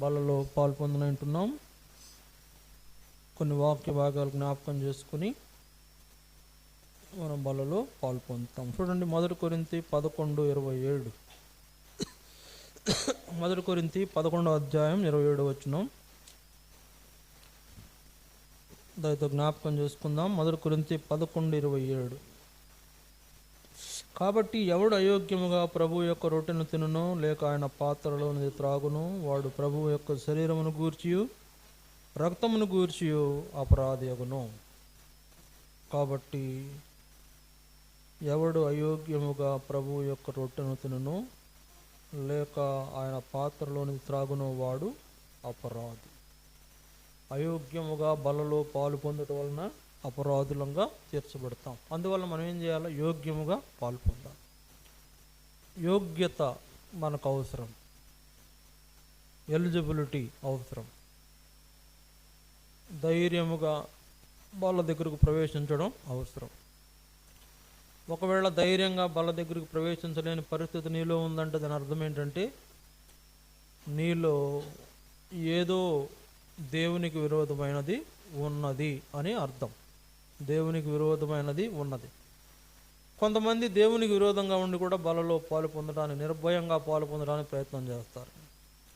బలలో పాలు పొందనంటున్నాం. కొన్ని వాక్య భాగాలు జ్ఞాపకం చేసుకుని మనం బలలో పాలు పొందుతాం. చూడండి, 1 కొరింథీ 11:27. 1 కొరింథీ 11:27 దానితో జ్ఞాపకం చేసుకుందాం. 1 కొరింథీ 11:27. కాబట్టి ఎవడు అయోగ్యముగా ప్రభు యొక్క రొట్టెను తినునో లేక ఆయన పాత్రలోనిది త్రాగును వాడు ప్రభు యొక్క శరీరమును గూర్చియు రక్తమును గూర్చియు అపరాధి అగును. కాబట్టి ఎవడు అయోగ్యముగా ప్రభు యొక్క రొట్టెను తినునో లేక ఆయన పాత్రలోనిది త్రాగునో వాడు అపరాధి. అయోగ్యముగా బలలో పాలు పొందటం వలన అపరాధులంగా తీర్చబడతాం. అందువల్ల మనం ఏం చేయాలి? యోగ్యముగా పాలు పొందాలి. యోగ్యత మనకు అవసరం, ఎలిజిబిలిటీ అవసరం. ధైర్యముగా బల దగ్గరకు ప్రవేశించడం అవసరం. ఒకవేళ ధైర్యంగా బల దగ్గరకు ప్రవేశించలేని పరిస్థితి నీలో ఉందంటే దాని అర్థం ఏంటంటే నీలో ఏదో దేవునికి విరోధమైనది ఉన్నది అని అర్థం. దేవునికి విరోధమైనది ఉన్నది. కొంతమంది దేవునికి విరోధంగా ఉండి కూడా బలలో పాలు పొందడానికి, నిర్భయంగా పాలు పొందడానికి ప్రయత్నం చేస్తారు.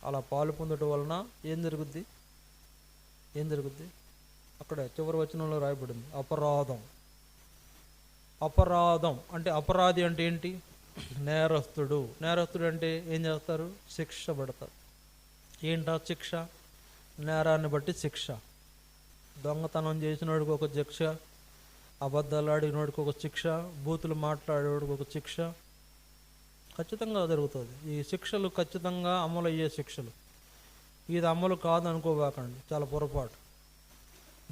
అలా పాలు పొందడం వలన ఏం జరుగుద్ది? అక్కడ చివరి వచనంలో రాయబడింది అపరాధం. అపరాధం అంటే, అపరాధి అంటే ఏంటి? నేరస్తుడు. నేరస్తుడు అంటే ఏం చేస్తారు? శిక్ష పడతారు. ఏంటా శిక్ష? నేరాన్ని బట్టి శిక్ష. దొంగతనం చేసినోడికి ఒక శిక్ష, అబద్ధాలు ఆడినోడికి ఒక శిక్ష, బూతులు మాట్లాడేవాడికి ఒక శిక్ష. ఖచ్చితంగా జరుగుతుంది. ఈ శిక్షలు ఖచ్చితంగా అమలు అయ్యే శిక్షలు. ఇది అమలు కాదు అనుకోబాకండి, చాలా పొరపాటు.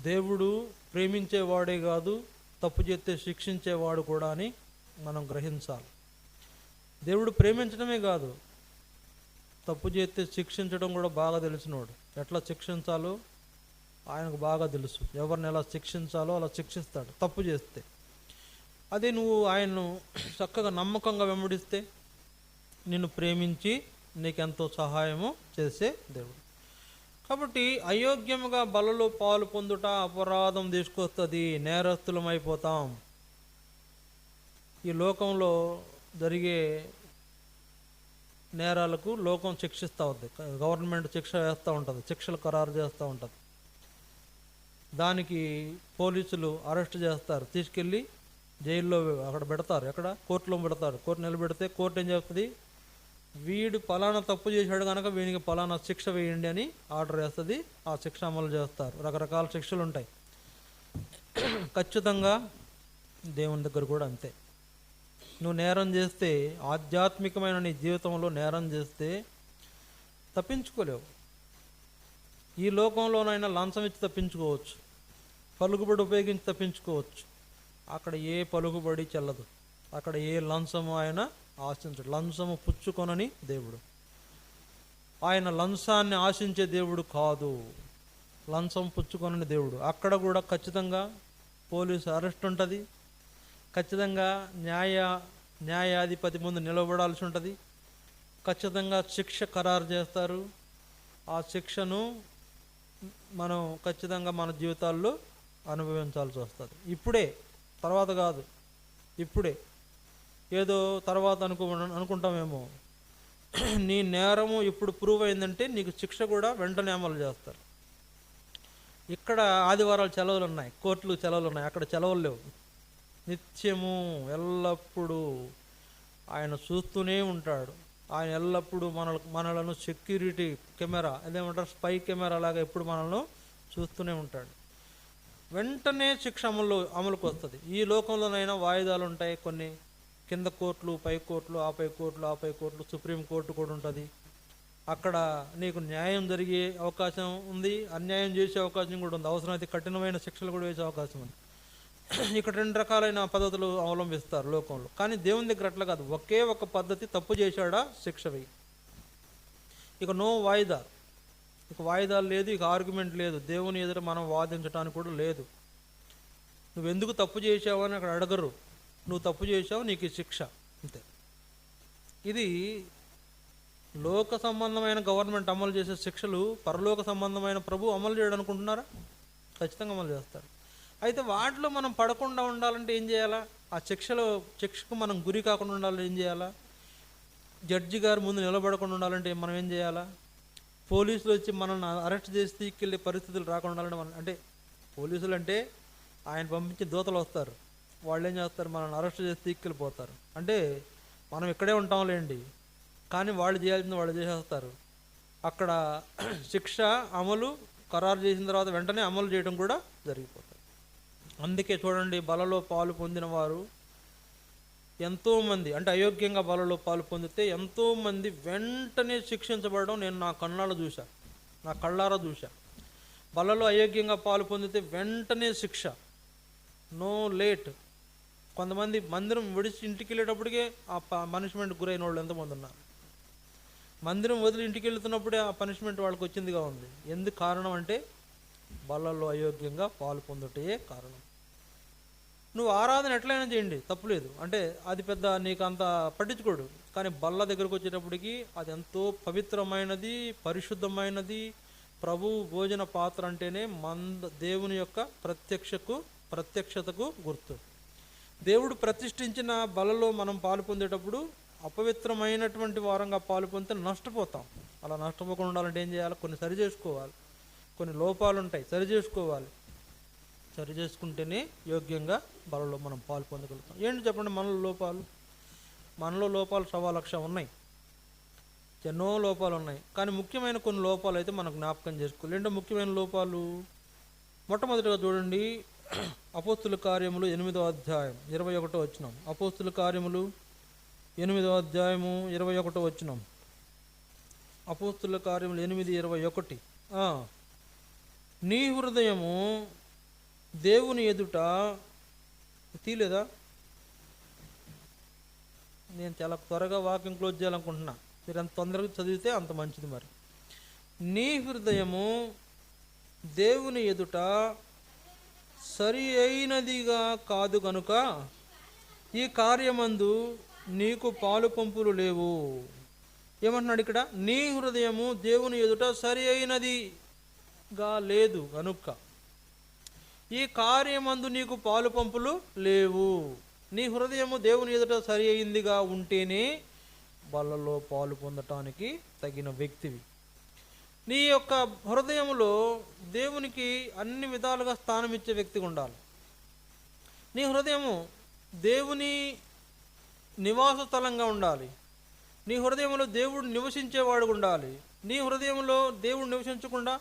దేవుడు ప్రేమించేవాడే కాదు, తప్పు చేస్తే శిక్షించేవాడు కూడా అని మనం గ్రహించాలి. దేవుడు ప్రేమించడమే కాదు, తప్పు చేస్తే శిక్షించడం కూడా బాగా తెలిసినోడు. ఎట్లా శిక్షించాలో ఆయనకు బాగా తెలుసు. ఎవరిని ఎలా శిక్షించాలో అలా శిక్షిస్తాడు తప్పు చేస్తే. అదే నువ్వు ఆయన్ను చక్కగా నమ్మకంగా వెంబడిస్తే నిన్ను ప్రేమించి నీకెంతో సహాయము చేసే దేవుడు. కాబట్టి అయోగ్యముగా బలలో పాలు పొందుట అపరాధం తీసుకొస్తుంది, నేరస్తులమైపోతాం. ఈ లోకంలో జరిగే నేరాలకు లోకం శిక్షిస్తూ ఉంది. గవర్నమెంట్ శిక్ష వేస్తూ ఉంటుంది, శిక్షలు ఖరారు చేస్తూ ఉంటుంది. దానికి పోలీసులు అరెస్ట్ చేస్తారు, తీసుకెళ్ళి జైల్లో అక్కడ పెడతారు. ఎక్కడ? కోర్టులో పెడతారు. కోర్టు నిలబెడితే కోర్టు ఏం చేస్తుంది? వీడు పలానా తప్పు చేశాడు కనుక వీనికి పలానా శిక్ష వేయండి అని ఆర్డర్ వేస్తుంది. ఆ శిక్ష అమలు చేస్తారు. రకరకాల శిక్షలు ఉంటాయి. ఖచ్చితంగా దేవుని దగ్గర కూడా అంతే. నువ్వు నేరం చేస్తే, ఆధ్యాత్మికమైన నీ జీవితంలో నేరం చేస్తే తప్పించుకోలేవు. ఈ లోకంలోనైనా లంచం ఇచ్చి తప్పించుకోవచ్చు, పలుకుబడి ఉపయోగించి తప్పించుకోవచ్చు. అక్కడ ఏ పలుకుబడి చెల్లదు, అక్కడ ఏ లంచము ఆయన ఆశించడు. లంచము పుచ్చుకొనని దేవుడు. ఆయన లంచాన్ని ఆశించే దేవుడు కాదు, లంచం పుచ్చుకొనని దేవుడు. అక్కడ కూడా ఖచ్చితంగా పోలీసు అరెస్ట్ ఉంటుంది, ఖచ్చితంగా న్యాయాధిపతి ముందు నిలబడాల్సి ఉంటుంది, ఖచ్చితంగా శిక్ష ఖరారు చేస్తారు. ఆ శిక్షను మనం ఖచ్చితంగా మన జీవితాల్లో అనుభవించాల్సి వస్తుంది. ఇప్పుడే, తర్వాత కాదు, ఇప్పుడే. ఏదో తర్వాత అనుకుంటామేమో. నీ నేరము ఇప్పుడు ప్రూవ్ అయిందంటే నీకు శిక్ష కూడా వెంటనే అమలు చేస్తారు. ఇక్కడ ఆదివారాలు సెలవులు ఉన్నాయి, కోర్టులు సెలవులు ఉన్నాయి, అక్కడ సెలవులు లేవు. నిత్యము ఎల్లప్పుడూ ఆయన చూస్తూనే ఉంటాడు. ఆయన ఎల్లప్పుడూ మనలను సెక్యూరిటీ కెమెరా, అదేమంటారు, స్పై కెమెరా లాగా ఎప్పుడు మనల్ని చూస్తూనే ఉంటాడు. వెంటనే శిక్ష అమలుకు వస్తుంది. ఈ లోకంలోనైనా వాయిదాలు ఉంటాయి కొన్ని. కింద కోర్టులు, పై కోర్టులు, ఆపై కోర్టులు, సుప్రీంకోర్టు కూడా ఉంటుంది. అక్కడ నీకు న్యాయం జరిగే అవకాశం ఉంది, అన్యాయం చేసే అవకాశం కూడా ఉంది. అవసరమైతే కఠినమైన శిక్షలు కూడా వేసే అవకాశం ఉంది. ఇక్కడ 2 రకాలైన పద్ధతులు అవలంబిస్తారు లోకంలో. కానీ దేవుని దగ్గర అట్లా కాదు. ఒకే ఒక పద్ధతి. తప్పు చేశాడా శిక్ష వేయి. ఇక నో వాయిదా, ఇక వాయిదాలు లేదు, ఇక ఆర్గ్యుమెంట్ లేదు. దేవుని ఎదుట మనం వాదించడానికి కూడా లేదు. నువ్వెందుకు తప్పు చేసావు అని అక్కడ అడగరు. నువ్వు తప్పు చేసావు, నీకు శిక్ష, అంతే. ఇది లోక సంబంధమైన గవర్నమెంట్ అమలు చేసే శిక్షలు పరలోక సంబంధమైన ప్రభు అమలు చేయడం అనుకుంటున్నారా? ఖచ్చితంగా అమలు చేస్తారు. అయితే వాటిలో మనం పడకుండా ఉండాలంటే ఏం చేయాలా? ఆ శిక్షకు మనం గురి కాకుండా ఉండాలంటే ఏం చేయాలా? జడ్జి గారు ముందు నిలబడకుండా ఉండాలంటే మనం ఏం చేయాలా? పోలీసులు వచ్చి మనల్ని అరెస్ట్ చేసి తీసుకెళ్ళే పరిస్థితులు రాకుండా ఉండాలంటే మనం అంటే పోలీసులు అంటే ఆయన పంపించి దూతలు వస్తారు, వాళ్ళు ఏం చేస్తారు? మనల్ని అరెస్ట్ చేసి తీసుకెళ్ళిపోతారు. అంటే మనం ఇక్కడే ఉంటాంలేండి, కానీ వాళ్ళు చేయాల్సింది వాళ్ళు చేసేస్తారు. అక్కడ శిక్ష అమలు ఖరారు చేసిన తర్వాత వెంటనే అమలు చేయడం కూడా జరిగిపోతుంది. అందుకే చూడండి, బలలో పాలు పొందిన వారు ఎంతోమంది అంటే అయోగ్యంగా బలలో పాలు పొందితే ఎంతోమంది వెంటనే శిక్షించబడడం నేను నా కళ్ళారా చూశా. బలలో అయోగ్యంగా పాలు పొందితే వెంటనే శిక్ష, నో లేట్. కొంతమంది మందిరం విడిచి ఇంటికి వెళ్ళేటప్పటికే ఆ పనిష్మెంట్ గురైన వాళ్ళు ఎంతమంది ఉన్నారు? మందిరం వదిలి ఇంటికి వెళ్తున్నప్పుడే ఆ పనిష్మెంట్ వాళ్ళకి వచ్చిందిగా ఉంది. ఎందుకు కారణం అంటే బలలో అయోగ్యంగా పాలు పొందుటే కారణం. నువ్వు ఆరాధన ఎట్లయినా చేయండి, తప్పులేదు, అంటే అది పెద్ద నీకు అంత పట్టించుకోడు. కానీ బల్ల దగ్గరకు వచ్చేటప్పటికి అది ఎంతో పవిత్రమైనది, పరిశుద్ధమైనది. ప్రభు భోజన పాత్ర అంటేనే దేవుని యొక్క ప్రత్యక్షతకు గుర్తు. దేవుడు ప్రతిష్ఠించిన బలలో మనం పాలు పొందేటప్పుడు అపవిత్రమైనటువంటి వారంగా పాలు పొందితే నష్టపోతాం. అలా నష్టపోకుండా ఉండాలంటే ఏం చేయాలి? కొన్ని సరి చేసుకోవాలి, కొన్ని లోపాలు ఉంటాయి, సరి చేసుకోవాలి. సరి చేసుకుంటేనే యోగ్యంగా బలలో మనం పాలు పొందగలుగుతాం. ఏంటి చెప్పండి మనలో లోపాలు 1,000,000 ఉన్నాయి, ఎన్నో లోపాలు ఉన్నాయి. కానీ ముఖ్యమైన కొన్ని లోపాలు అయితే మనం జ్ఞాపకం చేసుకోవాలి. ఏంటో ముఖ్యమైన లోపాలు? మొట్టమొదటిగా చూడండి, అపోస్తుల కార్యములు 8వ అధ్యాయం 21వ వచనం. అపోస్తుల కార్యములు 8వ అధ్యాయము 21వ వచనం. అపోస్తుల కార్యములు 8:21. నీ హృదయము దేవుని ఎదుట తీలేదా? నేను చాలా త్వరగా వాక్యం క్లోజ్ చేయాలనుకుంటున్నా, మీరు ఎంత తొందరగా చదివితే అంత మంచిది. మరి నీ హృదయము దేవుని ఎదుట సరి అయినదిగా కాదు కనుక ఈ కార్యమందు నీకు పాలు పంపులు లేవు. ఏమంటున్నాడు ఇక్కడ? నీ హృదయము దేవుని ఎదుట సరి అయినదిగా లేదు కనుక ఈ కార్యమందు నీకు పాలు పంపులు లేవు. నీ హృదయము దేవుని ఎదుట సరి అయిందిగా ఉంటేనే బలలో పాలు పొందటానికి తగిన వ్యక్తివి. నీ యొక్క హృదయంలో దేవునికి అన్ని విధాలుగా స్థానం ఇచ్చే వ్యక్తిగా ఉండాలి. నీ హృదయము దేవుని నివాస స్థలంగా ఉండాలి. నీ హృదయంలో దేవుడు నివసించేవాడు ఉండాలి. నీ హృదయంలో దేవుడు నివసించకుండా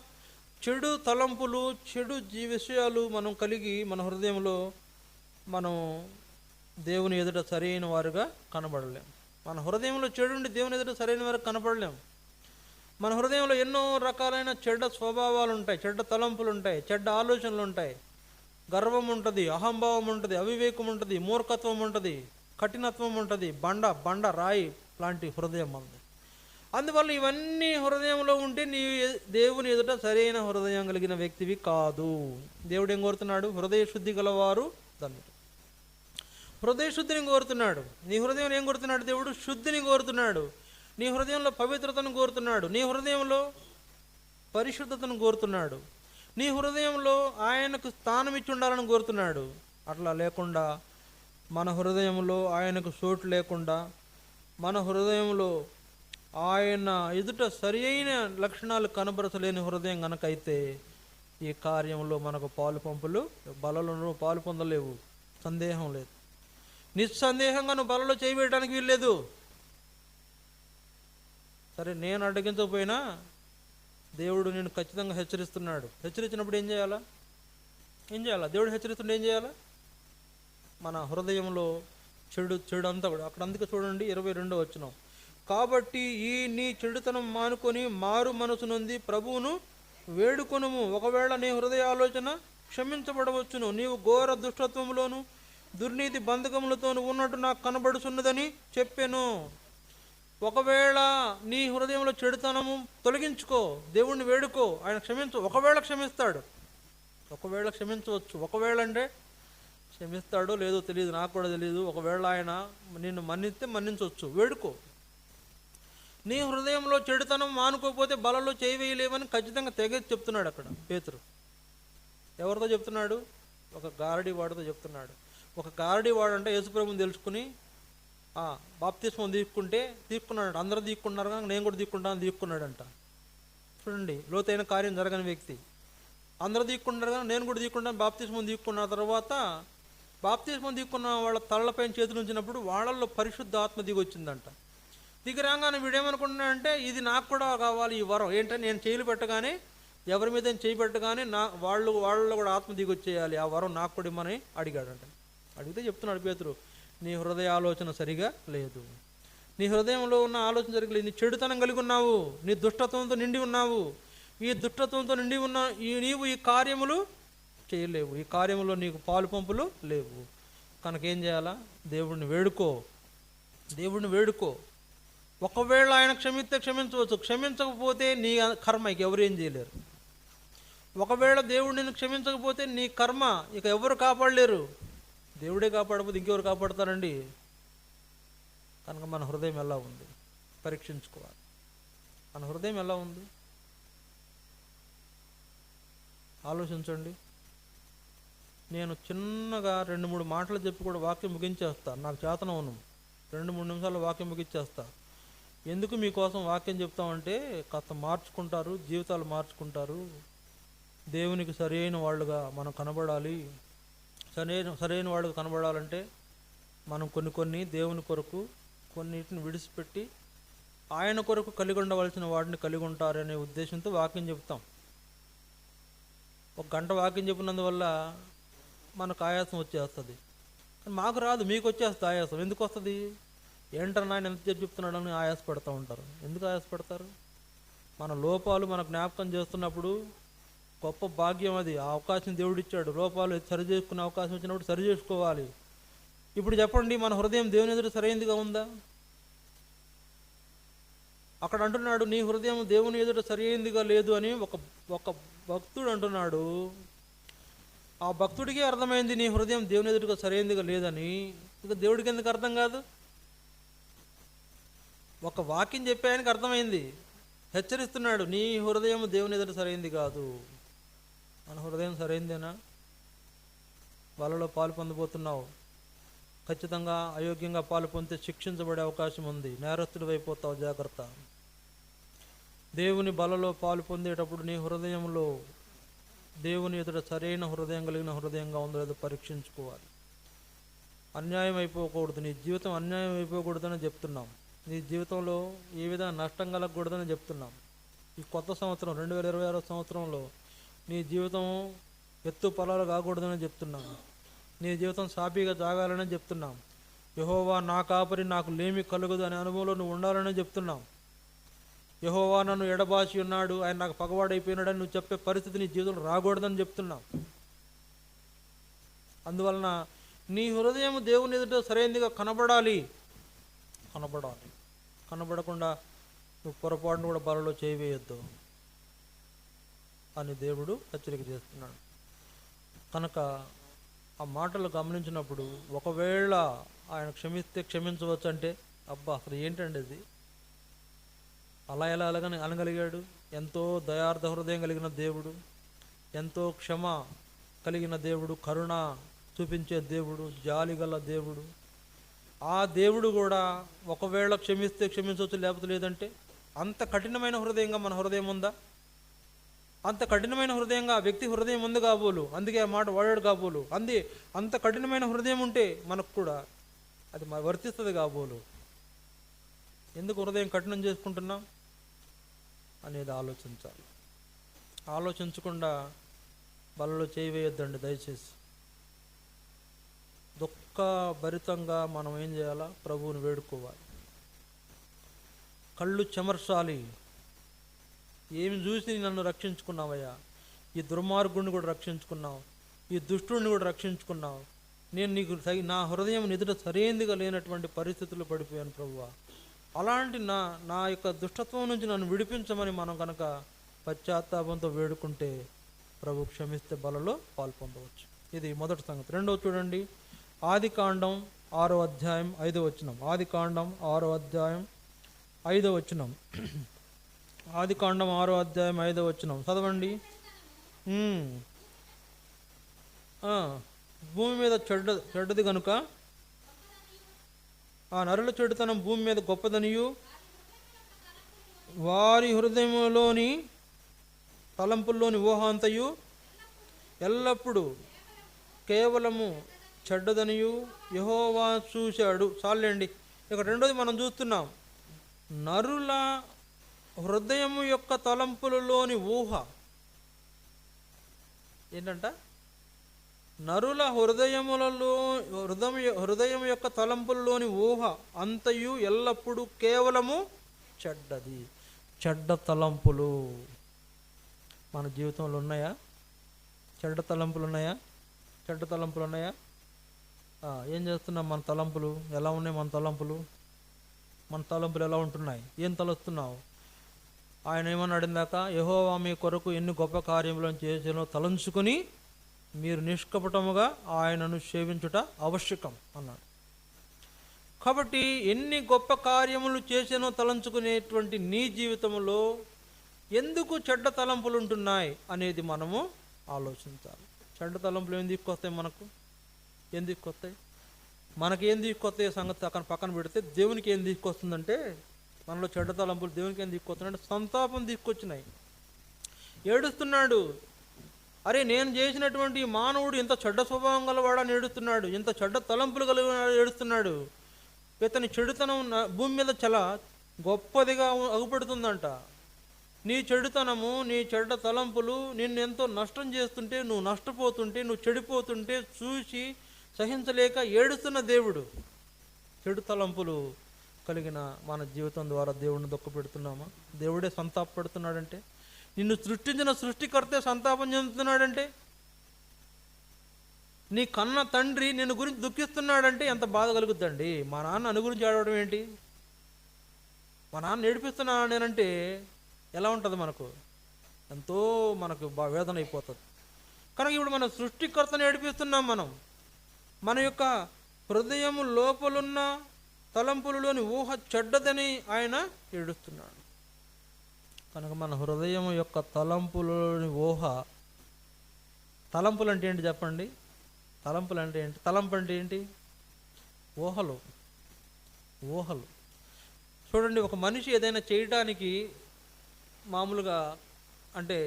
చెడు తలంపులు, చెడు విషయాలు మనం కలిగి మన హృదయంలో మనం దేవుని ఎదుట సరైన వారుగా కనబడలేం. మన హృదయంలో చెడుండి దేవుని ఎదుట సరైన వారికి కనపడలేం. మన హృదయంలో ఎన్నో రకాలైన చెడ్డ స్వభావాలు ఉంటాయి, చెడ్డ తలంపులు ఉంటాయి, చెడ్డ ఆలోచనలు ఉంటాయి. గర్వం ఉంటుంది, అహంభావం ఉంటుంది, అవివేకం ఉంటుంది, మూర్ఖత్వం ఉంటుంది, కఠినత్వం ఉంటుంది, బండ రాయి లాంటి హృదయం ఉంది. అందువల్ల ఇవన్నీ హృదయంలో ఉంటే నీ దేవుని ఎదుట సరైన హృదయం కలిగిన వ్యక్తివి కాదు. దేవుడు ఏం కోరుతున్నాడు? హృదయ శుద్ధి గలవారు ధన్యులు. హృదయ శుద్ధిని కోరుతున్నాడు. నీ హృదయం ఏం కోరుతున్నాడు? దేవుడు శుద్ధిని కోరుతున్నాడు. నీ హృదయంలో పవిత్రతను కోరుతున్నాడు. నీ హృదయంలో పరిశుద్ధతను కోరుతున్నాడు. నీ హృదయంలో ఆయనకు స్థానం ఇచ్చి ఉండాలని కోరుతున్నాడు. అట్లా లేకుండా మన హృదయంలో ఆయనకు చోటు లేకుండా, మన హృదయంలో ఆయన ఎదుట సరి అయిన లక్షణాలు కనబరచలేని హృదయం కనుకైతే ఈ కార్యంలో మనకు పాలు పంపులు బలలో పాలు పొందలేవు, సందేహం లేదు. నిస్సందేహంగా నువ్వు బలలో చేయబెట్టడానికి వీల్లేదు. సరే, నేను అడ్డగించకపోయినా దేవుడు నేను ఖచ్చితంగా హెచ్చరిస్తున్నాడు. హెచ్చరించినప్పుడు ఏం చేయాలా? దేవుడు హెచ్చరిస్తుంటే ఏం చేయాలా? మన హృదయంలో చెడు అంతా కూడా అక్కడ. అందుకే చూడండి 22వ వచనం. కాబట్టి ఈ నీ చెడుతనం మానుకొని మారు మనసు నొంది ప్రభువును వేడుకొనుము. ఒకవేళ నీ హృదయ ఆలోచన క్షమించబడవచ్చును. నీవు ఘోర దుష్టత్వములోను దుర్నీతి బంధకములతోను ఉన్నట్టు నాకు కనబడుచున్నదని చెప్పాను. ఒకవేళ నీ హృదయంలో చెడుతనము తొలగించుకో, దేవుణ్ణి వేడుకో, ఆయన ఒకవేళ క్షమిస్తాడు, ఒకవేళ క్షమించవచ్చు. ఒకవేళ అంటే క్షమిస్తాడో లేదో తెలియదు, నాకు కూడా తెలియదు. ఒకవేళ ఆయన నిన్ను మన్నిస్తే మన్నించవచ్చు, వేడుకో. నీ హృదయంలో చెడుతనం మానుకోకపోతే బలలో చేయి వేయలేవని ఖచ్చితంగా తెగేసి చెప్తున్నాడు అక్కడ పేతురు. ఎవరితో చెప్తున్నాడు? ఒక గారడీ వాడితో చెప్తున్నాడు. ఒక గారడీ వాడు అంటే యేసుప్రభుని తెలుసుకుని బాప్తిస్మం తీసుకున్నాడు. అందరూ తీసుకున్నారు కానీ నేను కూడా తీసుకుంటాను తీసుకున్నాడంట. చూడండి, లోతైన కార్యం జరగని వ్యక్తి. అందరూ తీసుకున్నారు కానీ నేను కూడా తీసుకుంటాను బాప్తిస్మం తీసుకున్న తర్వాత బాప్తిస్మం తీసుకున్న వాళ్ళ తలపైన చేతులు ఉంచినప్పుడు వాళ్ళల్లో పరిశుద్ధ ఆత్మ దిగి వచ్చిందంట. దిగిరాగానే వీడేమనుకుంటున్నాడంటే ఇది నాకు కూడా కావాలి ఈ వరం. ఏంటంటే నేను చేతులు పెట్టగానే, ఎవరి మీద చేయి పెట్టగానే వాళ్ళలో కూడా ఆత్మ దిగి వచ్చేయాలి, ఆ వరం నాకు కూడా ఇమ్మని అడిగాడంట. అడిగితే చెప్తున్నాడు పేతురు, నీ హృదయ ఆలోచన సరిగా లేదు, నీ హృదయంలో ఉన్న ఆలోచన సరిగ్గా, నీ చెడుతనం కలిగి ఉన్నావు, నీ దుష్టత్వంతో నిండి ఉన్నావు. ఈ దుష్టత్వంతో నిండి ఉన్న నీవు ఈ కార్యములు చేయలేవు, ఈ కార్యములో నీకు పాలు పంపులు లేవు. కనుక ఏం చేయాలా? దేవుడిని వేడుకో. ఒకవేళ ఆయన క్షమిస్తే క్షమించవచ్చు, క్షమించకపోతే నీ కర్మ ఇక ఎవరు ఏం చేయలేరు. ఒకవేళ దేవుడు నిన్ను క్షమించకపోతే నీ కర్మ ఇక ఎవరు కాపాడలేరు. దేవుడే కాపాడకపోతే ఇంకెవరు కాపాడతారండి? కనుక మన హృదయం ఎలా ఉంది పరీక్షించుకోవాలి. మన హృదయం ఎలా ఉంది ఆలోచించండి. నేను చిన్నగా 2-3 మాటలు చెప్పి కూడా వాక్యం ముగించేస్తా. నాకు చేతనవును 2-3 నిమిషాలు వాక్యం ముగించేస్తా. ఎందుకు మీకోసం వాక్యం చెప్తామంటే కాస్త మార్చుకుంటారు, జీవితాలు మార్చుకుంటారు. దేవునికి సరైన వాళ్ళుగా మనం కనబడాలి. సరైన వాళ్ళుగా కనబడాలంటే మనం కొన్ని దేవుని కొరకు కొన్నిటిని విడిచిపెట్టి ఆయన కొరకు కలిగి ఉండవలసిన వాటిని కలిగి ఉంటారనే ఉద్దేశంతో వాక్యం చెప్తాం. 1 గంట వాక్యం చెప్పినందువల్ల మనకు ఆయాసం వచ్చేస్తుంది. కానీ మాకు రాదు, మీకు వచ్చేస్తుంది ఆయాసం. ఎందుకు వస్తుంది? ఏంటన్నా ఆయన ఎంత చెప్తున్నాడని ఆయాసపడుతూ ఉంటారు. ఎందుకు ఆయాసపడతారు? మన లోపాలు మన జ్ఞాపకం చేస్తున్నప్పుడు గొప్ప భాగ్యం అది. ఆ అవకాశం దేవుడిచ్చాడు. లోపాలు సరి చేసుకునే అవకాశం వచ్చినప్పుడు సరి చేసుకోవాలి. ఇప్పుడు చెప్పండి, మన హృదయం దేవుని ఎదుట సరైనదిగా ఉందా? అక్కడ అంటున్నాడు, నీ హృదయం దేవుని ఎదుట సరైనదిగా లేదు అని ఒక భక్తుడు అంటున్నాడు. ఆ భక్తుడికి అర్థమైంది నీ హృదయం దేవుని ఎదుటగా సరైనదిగా లేదని. ఇక దేవుడికి ఎందుకు అర్థం కాదు? ఒక వాక్యం చెప్పే ఆయనకి అర్థమైంది. హెచ్చరిస్తున్నాడు, నీ హృదయం దేవుని ఎదుట సరైనది కాదు. మన హృదయం సరైనదేనా? వాళ్ళలో పాలు పొందబోతున్నావు. ఖచ్చితంగా అయోగ్యంగా పాలు పొందితే శిక్షించబడే అవకాశం ఉంది. నేరస్తుడు అయిపోతావు, జాగ్రత్త. దేవుని బలలో పాలు పొందేటప్పుడు నీ హృదయంలో దేవుని ఎదుట సరైన హృదయం కలిగిన హృదయంగా ఉందో లేదో పరీక్షించుకోవాలి. అన్యాయం అయిపోకూడదు, నీ జీవితం అన్యాయం అయిపోకూడదని చెప్తున్నాం. నీ జీవితంలో ఏ విధంగా నష్టం కలగకూడదని చెప్తున్నాం. ఈ కొత్త సంవత్సరం 2026 సంవత్సరంలో నీ జీవితం ఎత్తు పొలాలు కాకూడదని చెప్తున్నాం. నీ జీవితం సాఫీగా సాగాలని చెప్తున్నాం. యెహోవా నా కాపరి, నాకు లేమి కలుగదు అనే అనుభవంలో నువ్వు ఉండాలని చెప్తున్నాం. యెహోవా నన్ను ఎడబాసి ఉన్నాడు, ఆయన నాకు పగవాడైపోయినాడని నువ్వు చెప్పే పరిస్థితి నీ జీవితంలో రాకూడదని చెప్తున్నాం. అందువలన నీ హృదయం దేవుని ఎదుట సరైనదిగా కనబడాలి. కనబడకుండా నువ్వు పొరపాటును కూడా బలలో చేయవేయొద్దు అని దేవుడు హెచ్చరిక చేస్తున్నాడు. కనుక ఆ మాటలు గమనించినప్పుడు ఒకవేళ ఆయన క్షమిస్తే క్షమించవచ్చు అంటే, అబ్బా అసలు ఏంటండి ఇది, అలా ఎలా అనగలిగాడు? ఎంతో దయార్థ హృదయం కలిగిన దేవుడు, ఎంతో క్షమ కలిగిన దేవుడు, కరుణ చూపించే దేవుడు, జాలిగల దేవుడు. ఆ దేవుడు కూడా ఒకవేళ క్షమిస్తే క్షమించవచ్చు లేకపోతే లేదంటే, అంత కఠినమైన హృదయంగా మన హృదయం ఉందా? అంత కఠినమైన హృదయంగా ఆ వ్యక్తి హృదయం ఉంది కాబోలు, అందుకే ఆ మాట వాడాడు కాబోలు. అంత కఠినమైన హృదయం ఉంటే మనకు కూడా అది వర్తిస్తుంది కాబోలు. ఎందుకు హృదయం కఠినం చేసుకుంటున్నాం అనేది ఆలోచించాలి. ఆలోచించకుండా బలలో చేయవేయొద్దండి దయచేసి. దుఃఖభరితంగా మనం ఏం చేయాలా? ప్రభువుని వేడుకోవాలి. కళ్ళు చెమర్చాలి. ఏమి చూసి నన్ను రక్షించుకున్నావయ్యా, ఈ దుర్మార్గుడిని కూడా రక్షించుకున్నావు, ఈ దుష్టుడిని కూడా రక్షించుకున్నావు, నేను నీకు నా హృదయం ఎదుట సరైనదిగా లేనటువంటి పరిస్థితులు పడిపోయాను ప్రభువా, అలాంటి నా యొక్క దుష్టత్వం నుంచి నన్ను విడిపించమని మనం కనుక పశ్చాత్తాపంతో వేడుకుంటే ప్రభు క్షమిస్తే బలలో పాల్పొందవచ్చు. ఇది మొదటి సంగతి. రెండవ చూడండి, ఆదికాండం 6వ అధ్యాయం 5వ వచనం. ఆదికాండం 6వ అధ్యాయం 5వ వచనం. ఆదికాండం 6వ అధ్యాయం 5వ వచనం చదవండి. ఉమ్. ఆ, భూమి మీద చెడ్డది గనుక ఆ నరుల చెడుతనం భూమి మీద గొప్పదనియు వారి హృదయంలోని తలంపుల్లోని ఊహ అంతయు ఎల్లప్పుడూ కేవలము చెడ్డదనియు యెహోవా చూశాడు. చాలండి. ఇక రెండోది మనం చూస్తున్నాం, నరుల హృదయము యొక్క తలంపులలోని ఊహ ఏంటంట? నరుల హృదయం యొక్క తలంపులలోని ఊహ అంతయు ఎల్లప్పుడూ కేవలము చెడ్డది. చెడ్డ తలంపులు మన జీవితంలో ఉన్నాయా? చెడ్డ తలంపులు ఉన్నాయా? ఏం చేస్తున్నాం? మన తలంపులు ఎలా ఉన్నాయి? మన తలంపులు ఎలా ఉంటున్నాయి? ఏం తలుస్తున్నావు? ఆయన ఏమన్నాడు ఇందాక? యెహోవా మీ కొరకు ఎన్ని గొప్ప కార్యములను చేసినో తలంచుకొని మీరు నిష్కపటముగా ఆయనను సేవించుట ఆవశ్యకం అన్నాడు. కాబట్టి ఎన్ని గొప్ప కార్యములు చేసినో తలంచుకునేటువంటి నీ జీవితంలో ఎందుకు చెడ్డ తలంపులు ఉంటున్నాయి అనేది మనము ఆలోచించాలి. చెడ్డ తలంపులు ఏం దిక్కొస్తాయి? ఏం దిక్కొస్తాయి? మనకి ఏం దిక్కొస్తాయి సంగతి పక్కన పెడితే, దేవునికి ఏం దిక్కొస్తుందంటే, మనలో చెడ్డ తలంపులు దేవునికి ఏం దిక్కొస్తున్నాయంటే సంతాపం దిక్కొచ్చినాయి. ఏడుస్తున్నాడు. అరే, నేను చేసినటువంటి మానవుడు ఇంత చెడ్డ స్వభావం గలవాడని ఏడుస్తున్నాడు, ఇంత చెడ్డ తలంపులు కలిగిన ఏడుస్తున్నాడు. ఇతని చెడుతనం భూమి మీద చాలా గొప్పదిగా అగుపడుతుందంట. నీ చెడుతనము, నీ చెడ్డ తలంపులు నిన్ను ఎంతో నష్టం చేస్తుంటే, నువ్వు నష్టపోతుంటే, నువ్వు చెడిపోతుంటే చూసి సహించలేక ఏడుస్తున్న దేవుడు. చెడు తలంపులు కలిగిన మన జీవితం ద్వారా దేవుడిని దుఃఖపెడుతున్నామా? దేవుడే సంతాపడుతున్నాడంటే, నిన్ను సృష్టించిన సృష్టికర్తే సంతాపం చెందుతున్నాడంటే, నీ కన్న తండ్రి నిన్ను గురించి దుఃఖిస్తున్నాడంటే ఎంత బాధ కలుగుద్దండి. మా నాన్న అను గురించి ఆడవడం ఏంటి? మా నాన్న ఏడిపిస్తున్నాను నేనంటే ఎలా ఉంటుంది? ఎంతో మనకు వేదన అయిపోతుంది. కనుక ఇప్పుడు మన సృష్టికర్తను ఏడిపిస్తున్నాం. మన యొక్క హృదయం లోపలున్న తలంపులలోని ఊహ చెడ్డదని ఆయన ఏడుస్తున్నాడు. కనుక మన హృదయం యొక్క తలంపులలోని ఊహ, తలంపులు అంటే ఏంటి చెప్పండి? తలంపు అంటే ఏంటి? ఊహలు. చూడండి, ఒక మనిషి ఏదైనా చేయడానికి మామూలుగా అంటే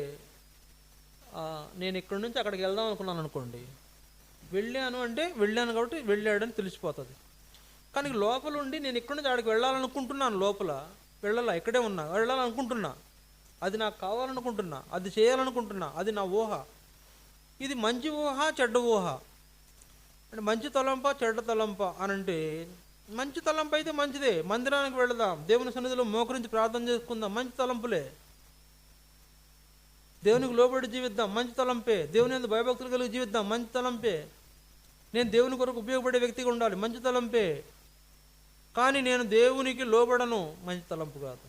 నేను ఇక్కడి నుంచి అక్కడికి వెళ్దాం అనుకున్నాను అనుకోండి, వెళ్ళాను కాబట్టి వెళ్ళాడని తెలిసిపోతుంది. కానీ లోపల ఉండి నేను ఇక్కడి నుంచి అక్కడికి వెళ్ళాలనుకుంటున్నాను, ఇక్కడే ఉన్నా, వెళ్ళాలనుకుంటున్నా, అది నాకు కావాలనుకుంటున్నా, అది చేయాలనుకుంటున్నా, అది నా ఊహ. ఇది మంచి ఊహ, చెడ్డ ఊహ అంటే మంచి తలంప, చెడ్డ తలంప అని అంటే, మంచి తలంపు అయితే మంచిదే, మందిరానికి వెళదాం, దేవుని సన్నిధిలో మోకరించి ప్రార్థన చేసుకుందాం, మంచి తలంపులే. దేవునికి లోబడి జీవిద్దాం, మంచి తలంపే. దేవుని యందు భయభక్తులు కలిగి జీవిద్దాం, మంచి తలంపే. నేను దేవుని కొరకు ఉపయోగపడే వ్యక్తిగా ఉండాలి, మంచి తలంపే. కానీ నేను దేవునికి లోబడను, మంచి తలంపు కాదు.